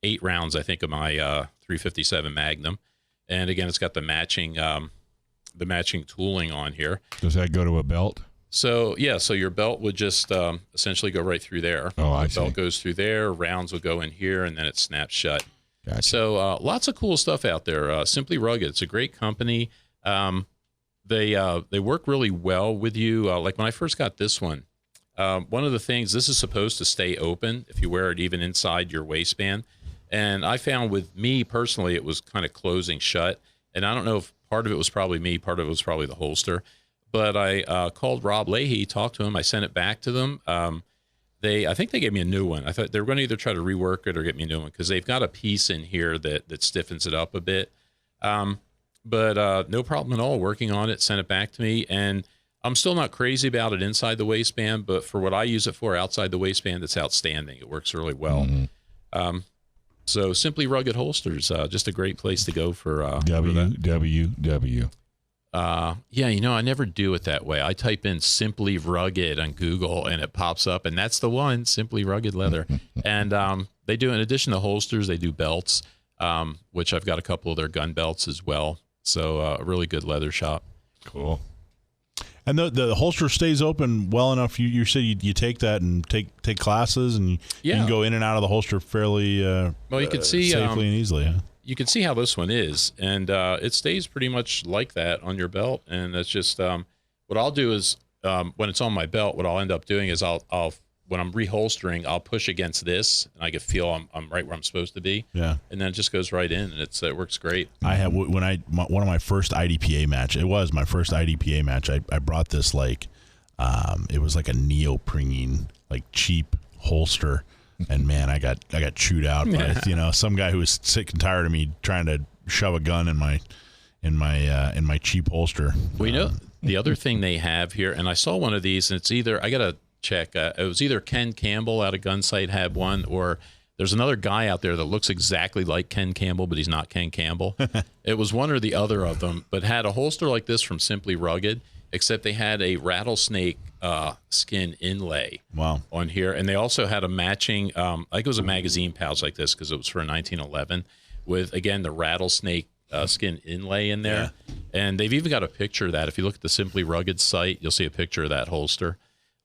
8 rounds, I think, of my 357 Magnum, and again, it's got the matching tooling on here. Does that go to a belt? So yeah, so your belt would just essentially go right through there. Oh, I see. The belt goes through there. Rounds would go in here, and then it snaps shut. Gotcha. So lots of cool stuff out there. Simply Rugged. It's a great company. They work really well with you. Like when I first got this one, one of the things, this is supposed to stay open if you wear it even inside your waistband. And I found with me personally, it was kind of closing shut. And I don't know if part of it was probably me, part of it was probably the holster. But I called Rob Leahy, talked to him. I sent it back to them. I think they gave me a new one. I thought they were going to either try to rework it or get me a new one because they've got a piece in here that stiffens it up a bit. But no problem at all working on it, sent it back to me. And I'm still not crazy about it inside the waistband, but for what I use it for outside the waistband, it's outstanding. It works really well. Mm-hmm. So Simply Rugged Holsters, just a great place to go for www. I never do it that way. I type in Simply Rugged on Google and it pops up, and that's the one, Simply Rugged Leather. And they do, in addition to holsters, they do belts, which I've got a couple of their gun belts as well. So a really good leather shop. Cool. And the holster stays open well enough. You said you take that and take classes, and you can go in and out of the holster fairly well, you can see safely and easily. Huh? You can see how this one is, and it stays pretty much like that on your belt. And that's just what I'll do is when it's on my belt, what I'll end up doing is I'll when I'm reholstering, I'll push against this, and I can feel I'm right where I'm supposed to be. Yeah, and then it just goes right in, and it works great. I have one of my first IDPA match. It was my first IDPA match. I brought this it was like a neoprene cheap holster, and man, I got chewed out by some guy who was sick and tired of me trying to shove a gun in my cheap holster. Well, the other thing they have here, and I saw one of these, and it's either I gotta check. It was either Ken Campbell out of Gunsight had one, or there's another guy out there that looks exactly like Ken Campbell, but he's not Ken Campbell. It was one or the other of them, but had a holster like this from Simply Rugged, except they had a rattlesnake skin inlay on here, and they also had a matching, I think it was a magazine pouch like this because it was for 1911, with again the rattlesnake skin inlay in there, and they've even got a picture of that. If you look at the Simply Rugged site, you'll see a picture of that holster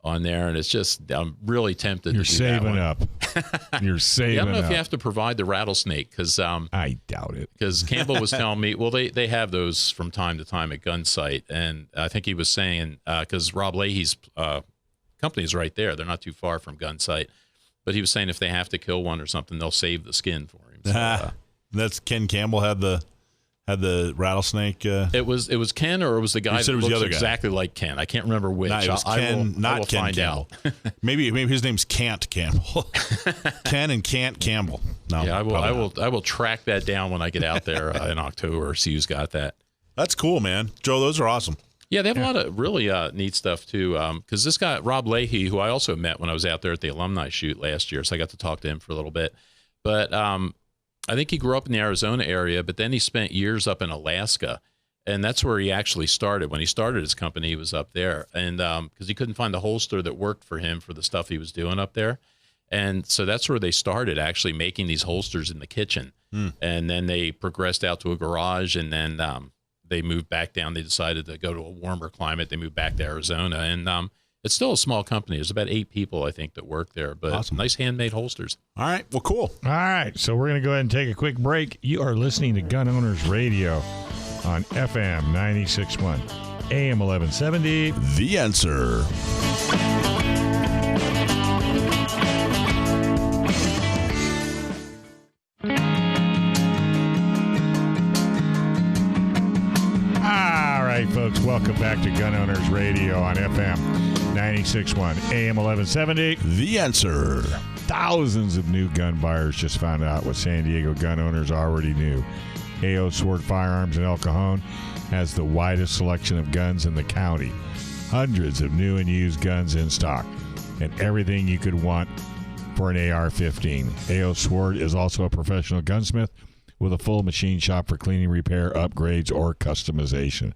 on there, and it's just I'm really tempted. You're to do saving that one. up. You're saving. I don't know up. if you have to provide the rattlesnake because I doubt it. Because Campbell was telling me, well, they have those from time to time at Gunsight, and I think he was saying because Rob Leahy's company is right there; they're not too far from Gunsight, but he was saying if they have to kill one or something, they'll save the skin for him. So, that's Ken Campbell had the rattlesnake. It was Ken, or it was the guy that looks exactly like Ken. I can't remember which. No, it was Ken, not Ken find Campbell. out. maybe his name's Cant Campbell. Ken and Cant Campbell. No, yeah, I will track that down when I get out there in October. See who's got that. That's cool, man. Joe, those are awesome. Yeah, they have a lot of really neat stuff too. Because this guy Rob Leahy, who I also met when I was out there at the alumni shoot last year, so I got to talk to him for a little bit. But I think he grew up in the Arizona area, but then he spent years up in Alaska, and that's where he actually started. When he started his company, he was up there, and because he couldn't find the holster that worked for him for the stuff he was doing up there, and so that's where they started actually making these holsters in the kitchen, and then they progressed out to a garage, and then they moved back down. They decided to go to a warmer climate. They moved back to Arizona, and it's still a small company. There's about 8 people, I think, that work there, but awesome. Nice handmade holsters. All right. Well, cool. All right. So we're going to go ahead and take a quick break. You are listening to Gun Owners Radio on FM 96.1, AM 1170. The Answer. All right, folks. Welcome back to Gun Owners Radio on FM 96.1, AM 1170. The Answer. Thousands of new gun buyers just found out what San Diego gun owners already knew. A.O. Sword Firearms in El Cajon has the widest selection of guns in the county. Hundreds of new and used guns in stock, and everything you could want for an AR-15. A.O. Sword is also a professional gunsmith with a full machine shop for cleaning, repair, upgrades, or customization.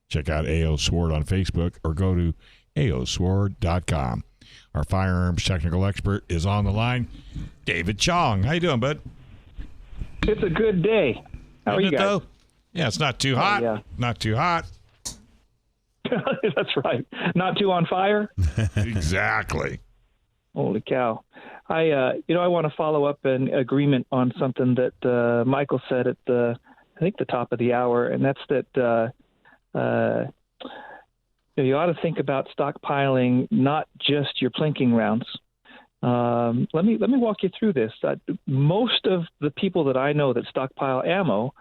Check out A.O. Sword on Facebook or go to aosword.com. Our firearms technical expert is on the line, David Chong. How you doing, bud? It's a good day. How are you guys? Though? Yeah, it's not too hot. Yeah. Not too hot. That's right. Not too on fire? Exactly. Holy cow. I want to follow up an agreement on something that Michael said at the top of the hour, and that's that you ought to think about stockpiling not just your plinking rounds. Let me walk you through this. Most of the people that I know that stockpile ammo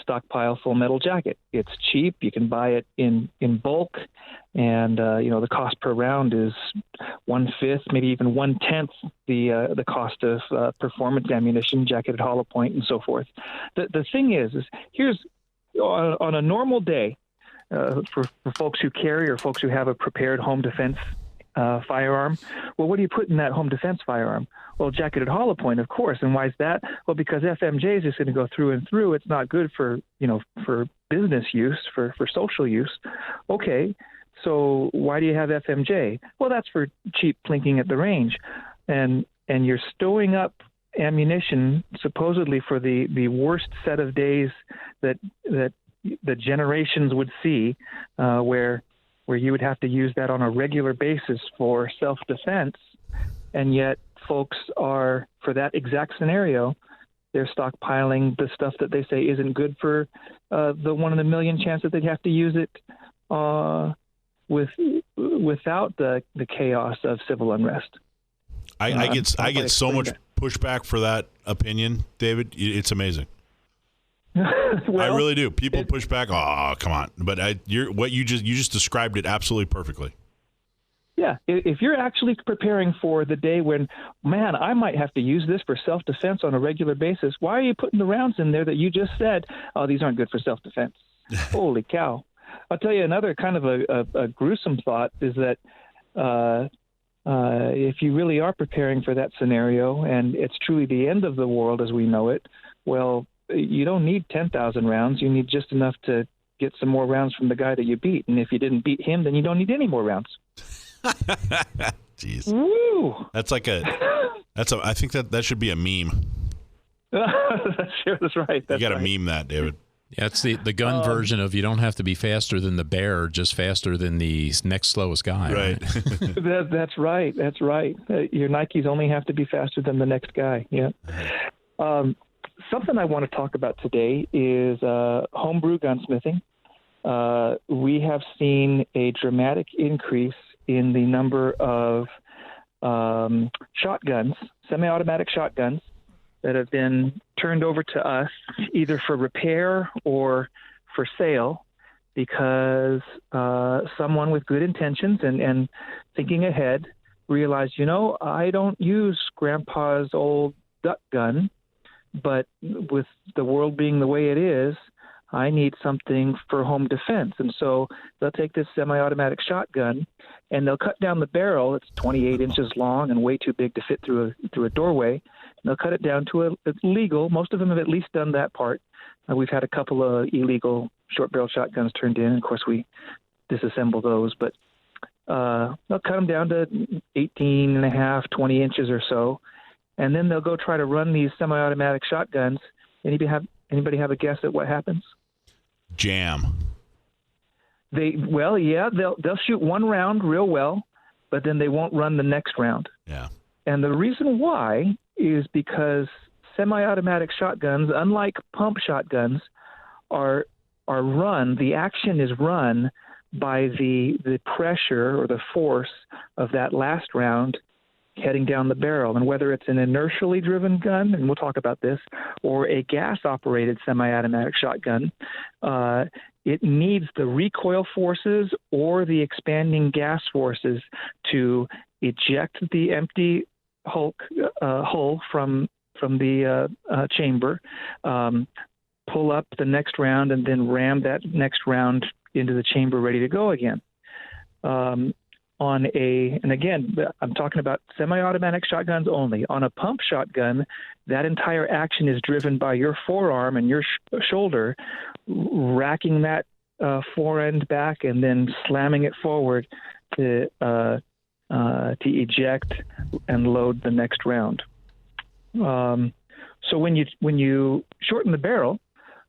stockpile Full Metal Jacket. It's cheap. You can buy it in bulk, and the cost per round is 1/5, maybe even 1/10 the cost of performance ammunition, jacketed hollow point, and so forth. The thing is here's on a normal day. For folks who carry or folks who have a prepared home defense firearm, well, what do you put in that home defense firearm? Well, jacketed hollow point, of course. And why is that? Well, because FMJ is just going to go through and through. It's not good for business use, for social use. Okay, so why do you have FMJ? Well, that's for cheap plinking at the range, and you're stowing up ammunition supposedly for the worst set of days that the generations would see, where where you would have to use that on a regular basis for self-defense, and yet folks are, for that exact scenario, they're stockpiling the stuff that they say isn't good for the 1 in a million chance that they'd have to use it without the chaos of civil unrest. I get so much pushback for that opinion, David. It's amazing. Well, I really do. People push back. Oh, come on! But you just described it absolutely perfectly. Yeah, if you're actually preparing for the day when, man, I might have to use this for self-defense on a regular basis, why are you putting the rounds in there that you just said, oh, these aren't good for self-defense? Holy cow. I'll tell you another kind of a gruesome thought is that if you really are preparing for that scenario and it's truly the end of the world as we know it, well, you don't need 10,000 rounds. You need just enough to get some more rounds from the guy that you beat. And if you didn't beat him, then you don't need any more rounds. Jeez. Woo! I think that should be a meme. That's right. You got to meme that, David. Yeah, it's the gun version of you don't have to be faster than the bear, just faster than the next slowest guy. Right. That's right. That's right. Your Nikes only have to be faster than the next guy. Yeah. Something I want to talk about today is homebrew gunsmithing. We have seen a dramatic increase in the number of shotguns, semi-automatic shotguns, that have been turned over to us either for repair or for sale because someone with good intentions and thinking ahead realized, I don't use Grandpa's old duck gun, but with the world being the way it is, I need something for home defense. And so they'll take this semi-automatic shotgun and they'll cut down the barrel. It's 28 inches long and way too big to fit through a doorway. And they'll cut it down to a legal. Most of them have at least done that part. We've had a couple of illegal short barrel shotguns turned in. Of course, we disassemble those, but they'll cut them down to 18 and a half, 20 inches or so. And then they'll go try to run these semi-automatic shotguns. Anybody have a guess at what happens? Jam. They'll shoot one round real well, but then they won't run the next round. Yeah. And the reason why is because semi-automatic shotguns, unlike pump shotguns, are run. The action is run by the pressure or the force of that last round heading down the barrel. And whether it's an inertially driven gun, and we'll talk about this, or a gas-operated semi-automatic shotgun, it needs the recoil forces or the expanding gas forces to eject the empty hull from the chamber, pull up the next round, and then ram that next round into the chamber ready to go again. And again, I'm talking about semi-automatic shotguns only. On a pump shotgun, that entire action is driven by your forearm and your shoulder, racking that fore end back and then slamming it forward to eject and load the next round. So when you shorten the barrel,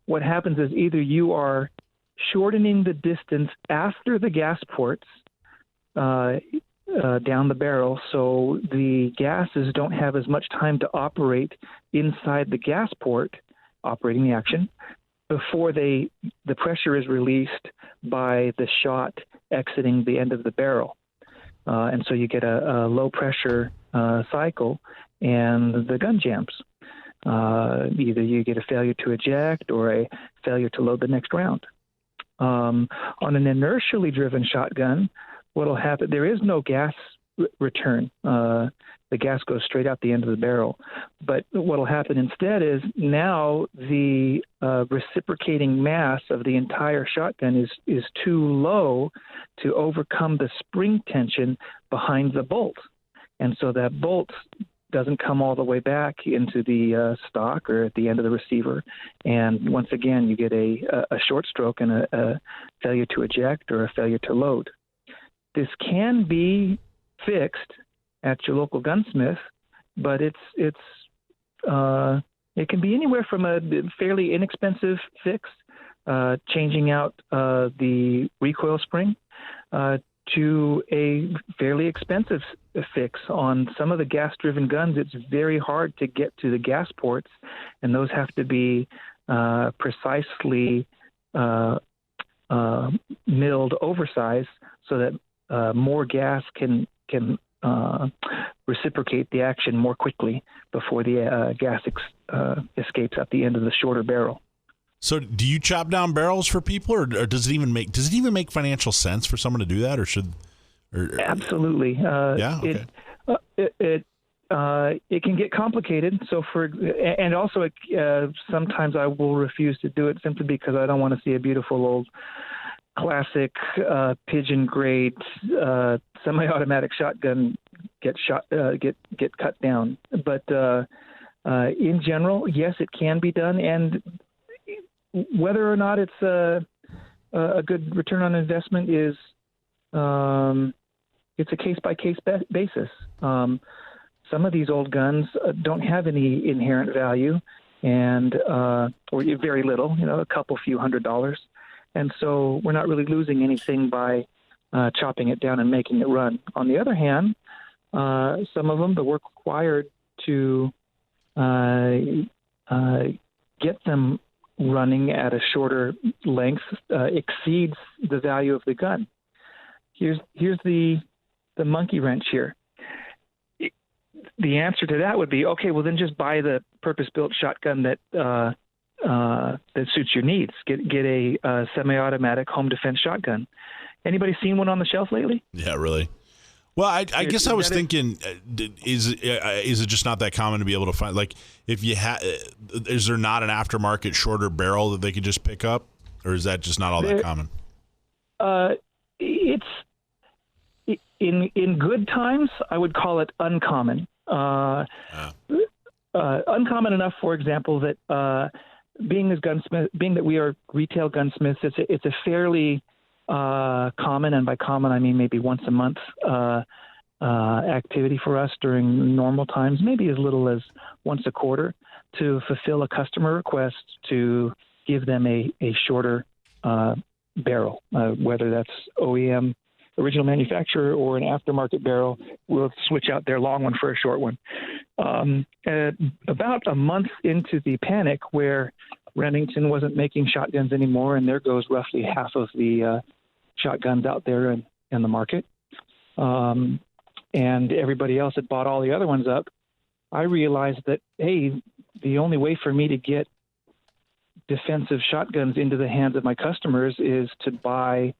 what happens is either you are shortening the distance after the gas ports down the barrel, so the gases don't have as much time to operate inside the gas port, operating the action, before the pressure is released by the shot exiting the end of the barrel. And so you get a low pressure cycle and the gun jams. Either you get a failure to eject or a failure to load the next round. On an inertially driven shotgun, what'll happen, there is no gas return. The gas goes straight out the end of the barrel. But what'll happen instead is now the reciprocating mass of the entire shotgun is too low to overcome the spring tension behind the bolt. And so that bolt doesn't come all the way back into the stock or at the end of the receiver. And once again, you get a short stroke and a failure to eject or a failure to load. This can be fixed at your local gunsmith, but it can be anywhere from a fairly inexpensive fix, changing out the recoil spring, to a fairly expensive fix. On some of the gas-driven guns, it's very hard to get to the gas ports, and those have to be precisely milled oversized so that more gas can reciprocate the action more quickly before the gas escapes at the end of the shorter barrel. So, do you chop down barrels for people, or does it even make financial sense for someone to do that, or should? Absolutely. Yeah. Okay. It can get complicated. So sometimes I will refuse to do it simply because I don't want to see a beautiful old classic pigeon grade semi-automatic shotgun get cut down. But in general, yes, it can be done, and whether or not it's a good return on investment is it's a case-by-case basis. Some of these old guns don't have any inherent value, and or very little, a couple few $100s, and so we're not really losing anything by chopping it down and making it run. On the other hand, some of them, the work required to get them running at a shorter length exceeds the value of the gun. Here's the monkey wrench here. The answer to that would be, okay, well then just buy the purpose-built shotgun that suits your needs. Get a semi-automatic home defense shotgun. Anybody seen one on the shelf lately? Yeah, really. Well, I guess I was thinking, is it just not that common to be able to find? Like, if you is there not an aftermarket shorter barrel that they could just pick up, or is that just not all that common? It's in good times, I would call it uncommon. Uncommon enough, for example, that being that we are retail gunsmiths, it's a fairly common, and by common I mean maybe once a month activity for us during normal times, maybe as little as once a quarter, to fulfill a customer request to give them a shorter barrel, whether that's OEM, original manufacturer, or an aftermarket barrel. We'll switch out their long one for a short one. About a month into the panic where Remington wasn't making shotguns anymore, and there goes roughly half of the shotguns out there in the market, and everybody else had bought all the other ones up, I realized that, hey, the only way for me to get defensive shotguns into the hands of my customers is to buy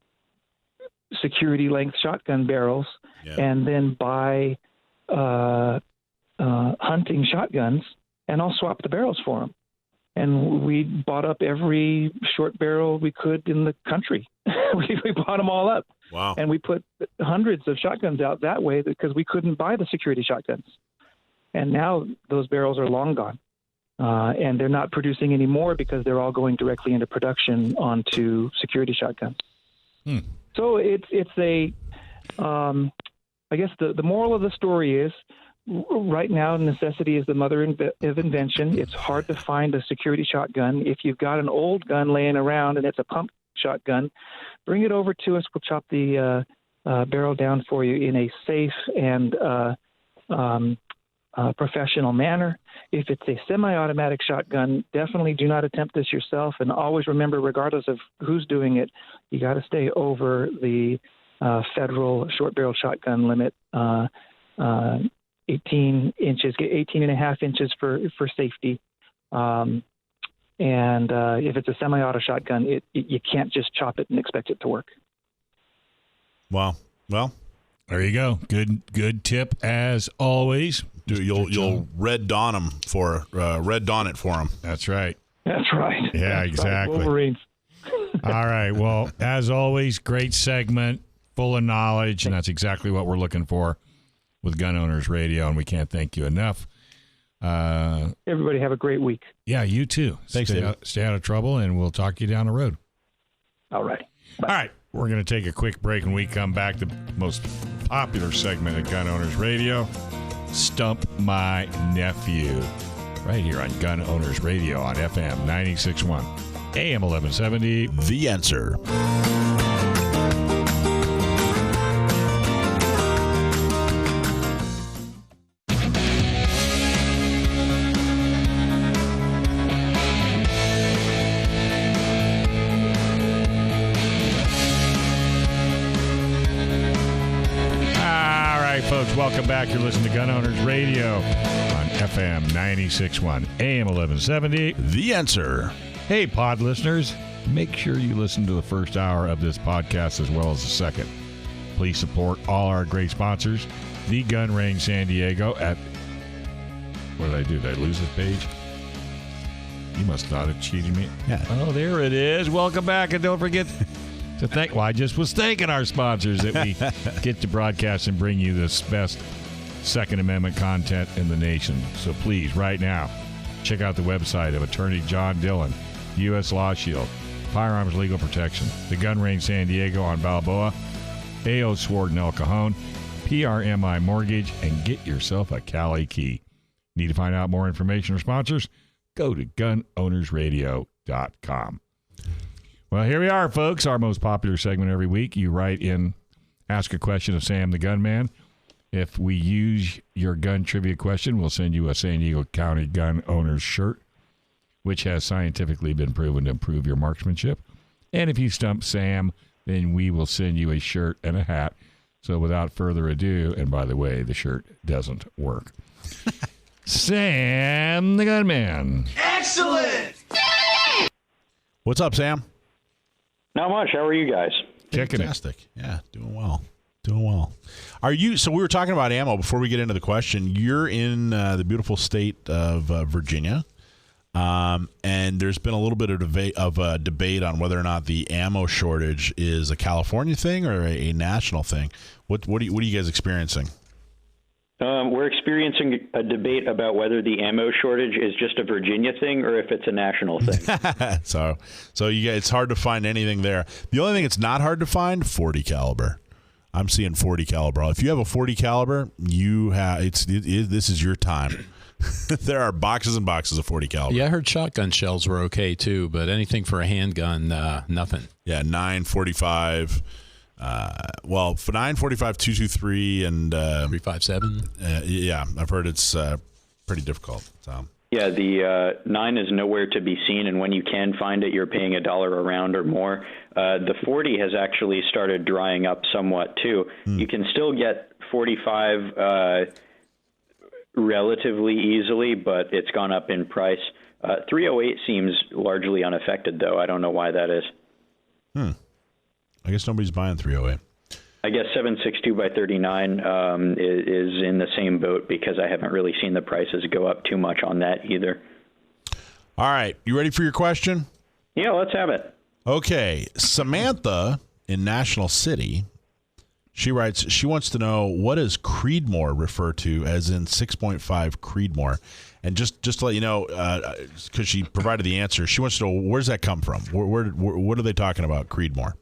security length shotgun barrels, and then buy hunting shotguns, and I'll swap the barrels for them. And we bought up every short barrel we could in the country. we bought them all up. Wow. And we put hundreds of shotguns out that way because we couldn't buy the security shotguns. And now those barrels are long gone. And they're not producing anymore because they're all going directly into production onto security shotguns. So it's a, I guess the moral of the story is, right now necessity is the mother of invention. It's hard to find a security shotgun. If you've got an old gun laying around and it's a pump shotgun, bring it over to us. We'll chop the barrel down for you in a safe and professional manner. If it's a semi-automatic shotgun, definitely do not attempt this yourself. And always remember, regardless of who's doing it, you got to stay over the federal short barrel shotgun limit, 18 inches, get 18 and a half inches for safety. And if it's a semi-auto shotgun, you can't just chop it and expect it to work. Wow. Well, there you go. Good tip as always. You'll red dawn it for them. That's right. That's right. Yeah, That's exactly. Right. Wolverines. All right. Well, as always, great segment, full of knowledge, and that's exactly what we're looking for with Gun Owners Radio, and we can't thank you enough. Everybody have a great week. Yeah, you too. Thanks, David. Stay out of trouble, and we'll talk to you down the road. All right. Bye. All right. We're going to take a quick break. When we come back, the most popular segment at Gun Owners Radio, Stump My Nephew, right here on Gun Owners Radio on FM 96.1, AM 1170. The Answer. folks. Welcome back. You're listening to Gun Owners Radio on FM 96.1, AM 1170. The Answer. Hey, pod listeners, make sure you listen to the first hour of this podcast as well as the second. Please support all our great sponsors. The Gun Range San Diego at... What did I do? Did I lose this page? You must not have cheated me. Yeah. Oh, there it is. Welcome back. And don't forget to thank... Well, I just was thanking our sponsors that we get to broadcast and bring you this best Second Amendment content in the nation. So please, right now, check out the website of Attorney John Dillon, U.S. Law Shield, Firearms Legal Protection, The Gun Range San Diego on Balboa, A.O. Sword in El Cajon, PRMI Mortgage, and get yourself a Cali key. Need to find out more information or sponsors? Go to gunownersradio.com. Well, here we are, folks. Our most popular segment every week. You write in, ask a question of Sam the Gunman. If we use your gun trivia question, we'll send you a San Diego County Gun Owners shirt, which has scientifically been proven to improve your marksmanship. And if you stump Sam, then we will send you a shirt and a hat. So without further ado, and by the way, the shirt doesn't work. Sam the Gunman. Excellent! What's up, Sam? Not much. How are you guys? Kicking it. Fantastic. Yeah, doing well. Doing well. Are you? So we were talking about ammo before we get into the question. You're in the beautiful state of Virginia, and there's been a little bit of debate on whether or not the ammo shortage is a California thing or a national thing. What are you guys experiencing? We're experiencing a debate about whether the ammo shortage is just a Virginia thing or if it's a national thing. so you guys, it's hard to find anything there. The only thing it's not hard to find, 40 caliber. I'm seeing 40 caliber. If you have a 40 caliber, this is your time. There are boxes and boxes of 40 caliber. Yeah, I heard shotgun shells were okay too, but anything for a handgun, nothing. Yeah, 945. Well, for 945, 223, and 357. Yeah, I've heard it's pretty difficult. So. Yeah, the 9 is nowhere to be seen, and when you can find it, you're paying $1 a round or more. The 40 has actually started drying up somewhat too. You can still get 45 relatively easily, but it's gone up in price. 308 seems largely unaffected, though. I don't know why that is. I guess nobody's buying 308. I guess 7.62 by 39 is in the same boat because I haven't really seen the prices go up too much on that either. All right. You ready for your question? Yeah, let's have it. Okay. Samantha in National City, she writes, she wants to know, what does Creedmoor refer to, as in 6.5 Creedmoor? And just to let you know, because she provided the answer, she wants to know, where's that come from? What are they talking about, Creedmoor?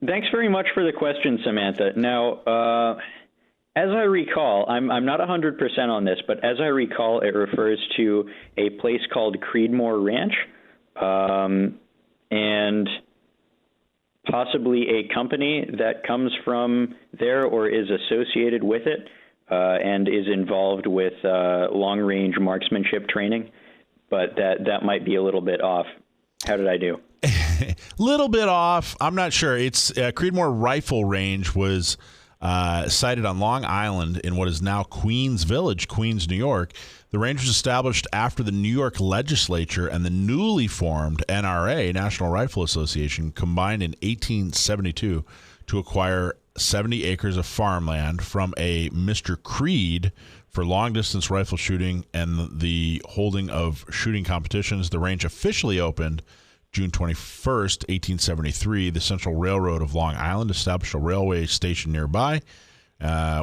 Thanks very much for the question, Samantha. Now, as I recall, I'm not 100% on this, but as I recall, it refers to a place called Creedmoor Ranch, and possibly a company that comes from there or is associated with it, and is involved with long-range marksmanship training. But that might be a little bit off. How did I do? Little bit off. I'm not sure. It's Creedmoor Rifle Range was sited on Long Island in what is now Queens Village, Queens, New York. The range was established after the New York legislature and the newly formed NRA, National Rifle Association, combined in 1872 to acquire 70 acres of farmland from a Mr. Creed for long-distance rifle shooting and the holding of shooting competitions. The range officially opened June 21st, 1873. The Central Railroad of Long Island established a railway station nearby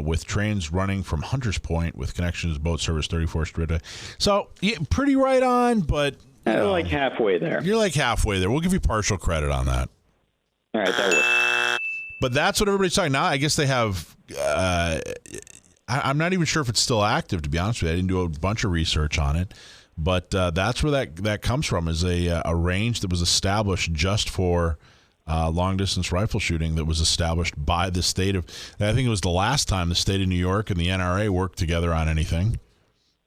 with trains running from Hunters Point with connections to boat service 34th Street. So, yeah, pretty right on, but... like halfway there. You're like halfway there. We'll give you partial credit on that. All right, that works. But that's what everybody's talking now. I guess they have... I'm not even sure if it's still active, to be honest with you. I didn't do a bunch of research on it. But that's where that comes from, is a range that was established just for long-distance rifle shooting, that was established by the state of... I think it was the last time the state of New York and the NRA worked together on anything.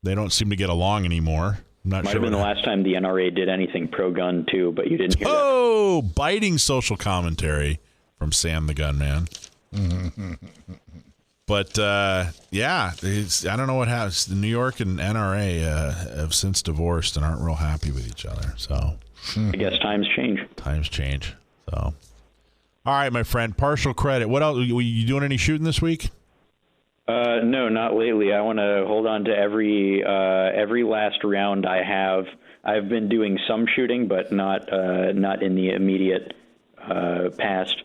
They don't seem to get along anymore. I'm not Might sure. have been the last time the NRA did anything pro-gun, too, but you didn't hear that. Oh, biting social commentary from Sam the Gunman. But yeah, I don't know what happens. The New York and NRA have since divorced and aren't real happy with each other. So I guess times change. Times change. So, all right, my friend. Partial credit. What else? Were you doing any shooting this week? No, not lately. I want to hold on to every last round I have. I've been doing some shooting, but not in the immediate past.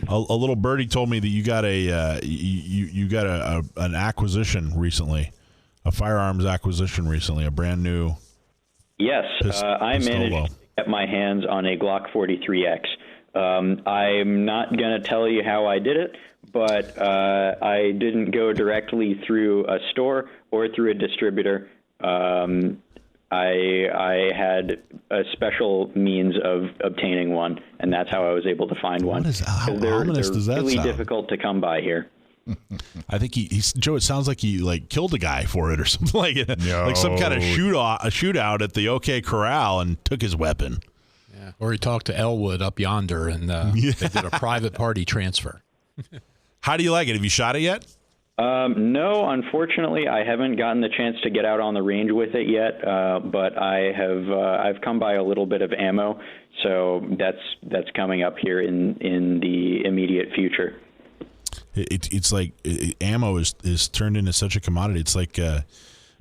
A little birdie told me that you got an acquisition recently, a firearms acquisition recently, a brand new. Yes, I managed to get my hands on a Glock 43X. I'm not going to tell you how I did it, but I didn't go directly through a store or through a distributor. I had a special means of obtaining one, and that's how I was able to find one. How ominous does that really sound? difficult to come by here. I think Joe. It sounds like he killed a guy for it or something like it, like some kind of shootout at the OK Corral and took his weapon. Yeah. Or he talked to Elwood up yonder, and they did a private party transfer. How do you like it? Have you shot it yet? No, unfortunately, I haven't gotten the chance to get out on the range with it yet. But I have. I've come by a little bit of ammo, so that's coming up here in the immediate future. It's like ammo is turned into such a commodity. It's like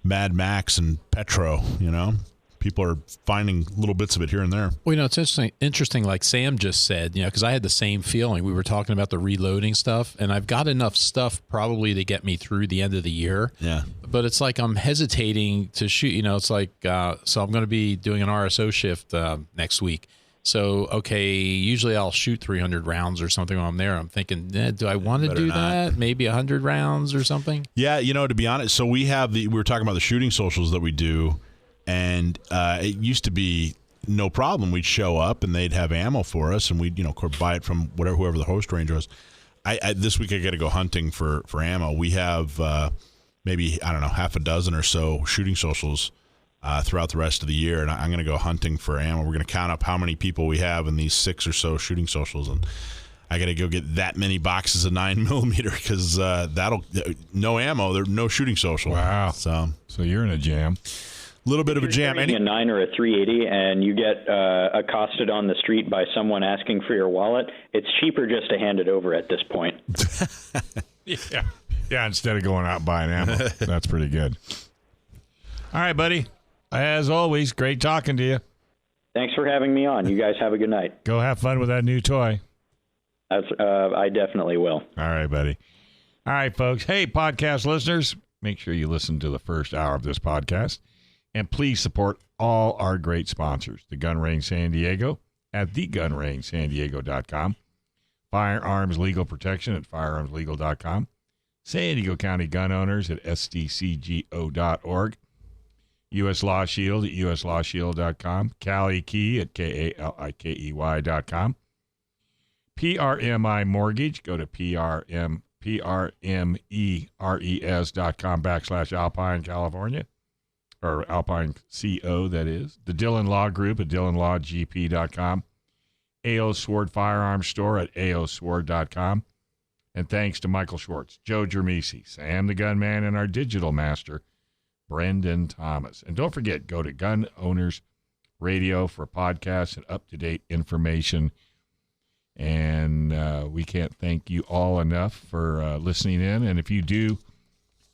Mad Max and Petro. You know, people are finding little bits of it here and there. Well, it's interesting. Like Sam just said, because I had the same feeling. We were talking about the reloading stuff, and I've got enough stuff probably to get me through the end of the year. Yeah. But it's like I'm hesitating to shoot. It's like so I'm going to be doing an RSO shift next week. So, okay, usually I'll shoot 300 rounds or something when I'm there. I'm thinking, do I want to do that? Maybe 100 rounds or something? Yeah, to be honest, so we were talking about the shooting socials that we do, and it used to be no problem. We'd show up, and they'd have ammo for us, and we'd, buy it from whoever the host range was. This week I got to go hunting for ammo. We have maybe, I don't know, half a dozen or so shooting socials throughout the rest of the year, and I'm going to go hunting for ammo. We're going to count up how many people we have in these 6 or so shooting socials, and I got to go get that many boxes of 9mm because that'll no ammo. There's no shooting social. Wow! So you're in a jam. A little bit of a jam. A 9 or a 380, and you get accosted on the street by someone asking for your wallet. It's cheaper just to hand it over at this point. Yeah. Instead of going out buying ammo, that's pretty good. All right, buddy. As always, great talking to you. Thanks for having me on. You guys have a good night. Go have fun with that new toy. I definitely will. All right, buddy. All right, folks. Hey, podcast listeners, make sure you listen to the first hour of this podcast. And please support all our great sponsors. The Gun Range San Diego at thegunrangesandiego.com. Firearms Legal Protection at firearmslegal.com. San Diego County Gun Owners at SDCGO.org. U.S. Law Shield at uslawshield.com. Cali Key at KALIKEY.com. PRMI Mortgage, go to PRMERES.com/Alpine, California. Or Alpine CO, that is. The Dillon Law Group at DillonLawGP.com. A.O. Sword Firearms Store at AOSword.com. And thanks to Michael Schwartz, Joe Germisi, Sam the Gunman, and our digital master, Brendan Thomas. And don't forget, go to Gun Owners Radio for podcasts and up-to-date information. And we can't thank you all enough for listening in. And if you do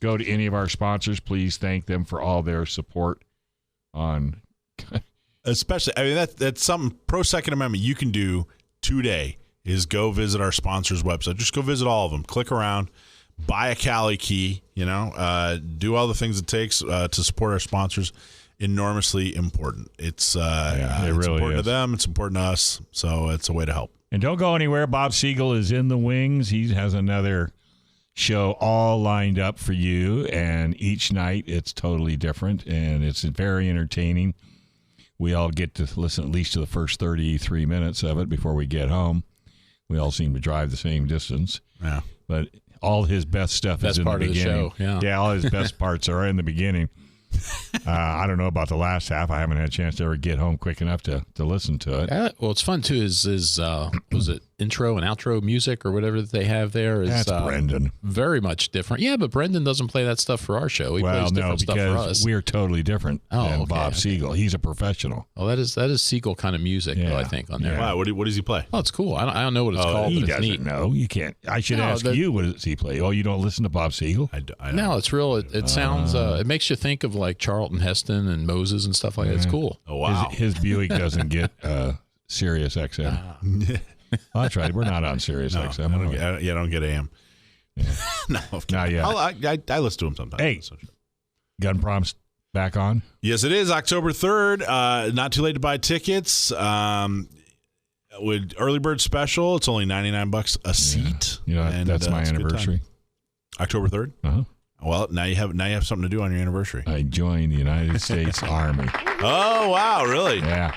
go to any of our sponsors, please thank them for all their support on. Especially, that's something pro Second Amendment you can do today is go visit our sponsors' website. Just go visit all of them. Click around. Buy a Cali key, do all the things it takes to support our sponsors. Enormously important. It's it it's really important is. to them. It's important to us. So it's a way to help. And don't go anywhere. Bob Siegel is in the wings. He has another show all lined up for you. And each night it's totally different. And it's very entertaining. We all get to listen at least to the first 33 minutes of it before we get home. We all seem to drive the same distance. Yeah. But all his best stuff is in the beginning. Yeah, all his best parts are in the beginning. I don't know about the last half. I haven't had a chance to ever get home quick enough to listen to it. Well, it's fun too. Was it intro and outro music or whatever that they have there is That's Brendan. Very much different. Yeah, but Brendan doesn't play that stuff for our show. He plays different stuff for us. We're totally different than Bob Siegel. He's a professional. Oh, that is Siegel kind of music, though, I think, on there. Wow, what does he play? Oh, it's cool. I don't know what it's called. He but it's doesn't neat. know. You can't. I should ask you, what does he play? Oh, you don't listen to Bob Siegel? I don't. No, it's real. It sounds. It makes you think of like Charlton Heston and Moses and stuff like that. It's cool. Oh, wow. His Buick doesn't get Sirius XM. Oh, that's right. We're not on Sirius XM. I don't get AM. Yeah. No, not yet. I listen to him sometimes. Hey, Gun Prompts back on? Yes, it is October 3rd. Not too late to buy tickets. With early bird special, it's only $99 a seat. And that's my anniversary. October 3rd. Well, now you have something to do on your anniversary. I joined the United States Army. Oh wow, really? Yeah.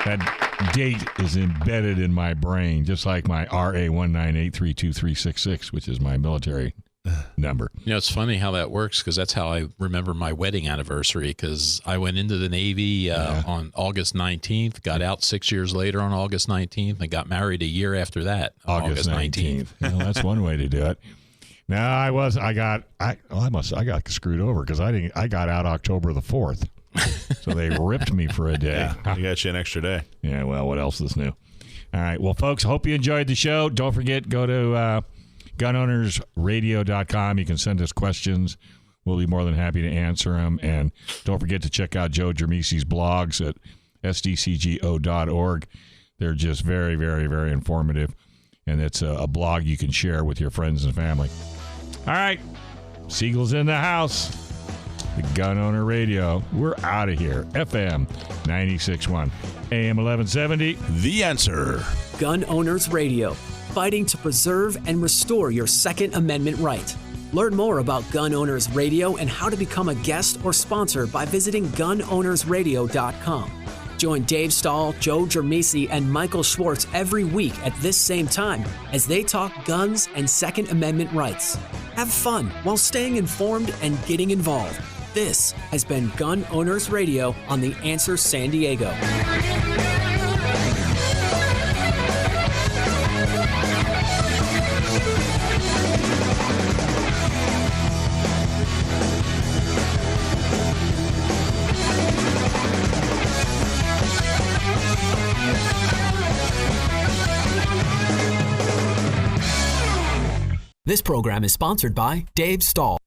That date is embedded in my brain, just like my RA198323666, which is my military number. It's funny how that works because that's how I remember my wedding anniversary, because I went into the Navy on August 19th, got out 6 years later on August 19th, and got married a year after that, August 19th. Well, that's one way to do it. No, I got screwed over because I got out October the 4th. So they ripped me for a day. Yeah, they got you an extra day. Yeah, well, what else is new? All right, well, folks, hope you enjoyed the show. Don't forget, go to gunownersradio.com. You can send us questions. We'll be more than happy to answer them. And don't forget to check out Joe Germisi's blogs at SDCGO.org. They're just very, very, very informative. And it's a blog you can share with your friends and family. All right, Siegel's in the house. The Gun Owner Radio. We're out of here. FM 96.1, AM 1170. The Answer. Gun Owners Radio, fighting to preserve and restore your Second Amendment right. Learn more about Gun Owners Radio and how to become a guest or sponsor by visiting gunownersradio.com. Join Dave Stahl, Joe Germisi, and Michael Schwartz every week at this same time as they talk guns and Second Amendment rights. Have fun while staying informed and getting involved. This has been Gun Owners Radio on The Answer San Diego. This program is sponsored by Dave Stahl.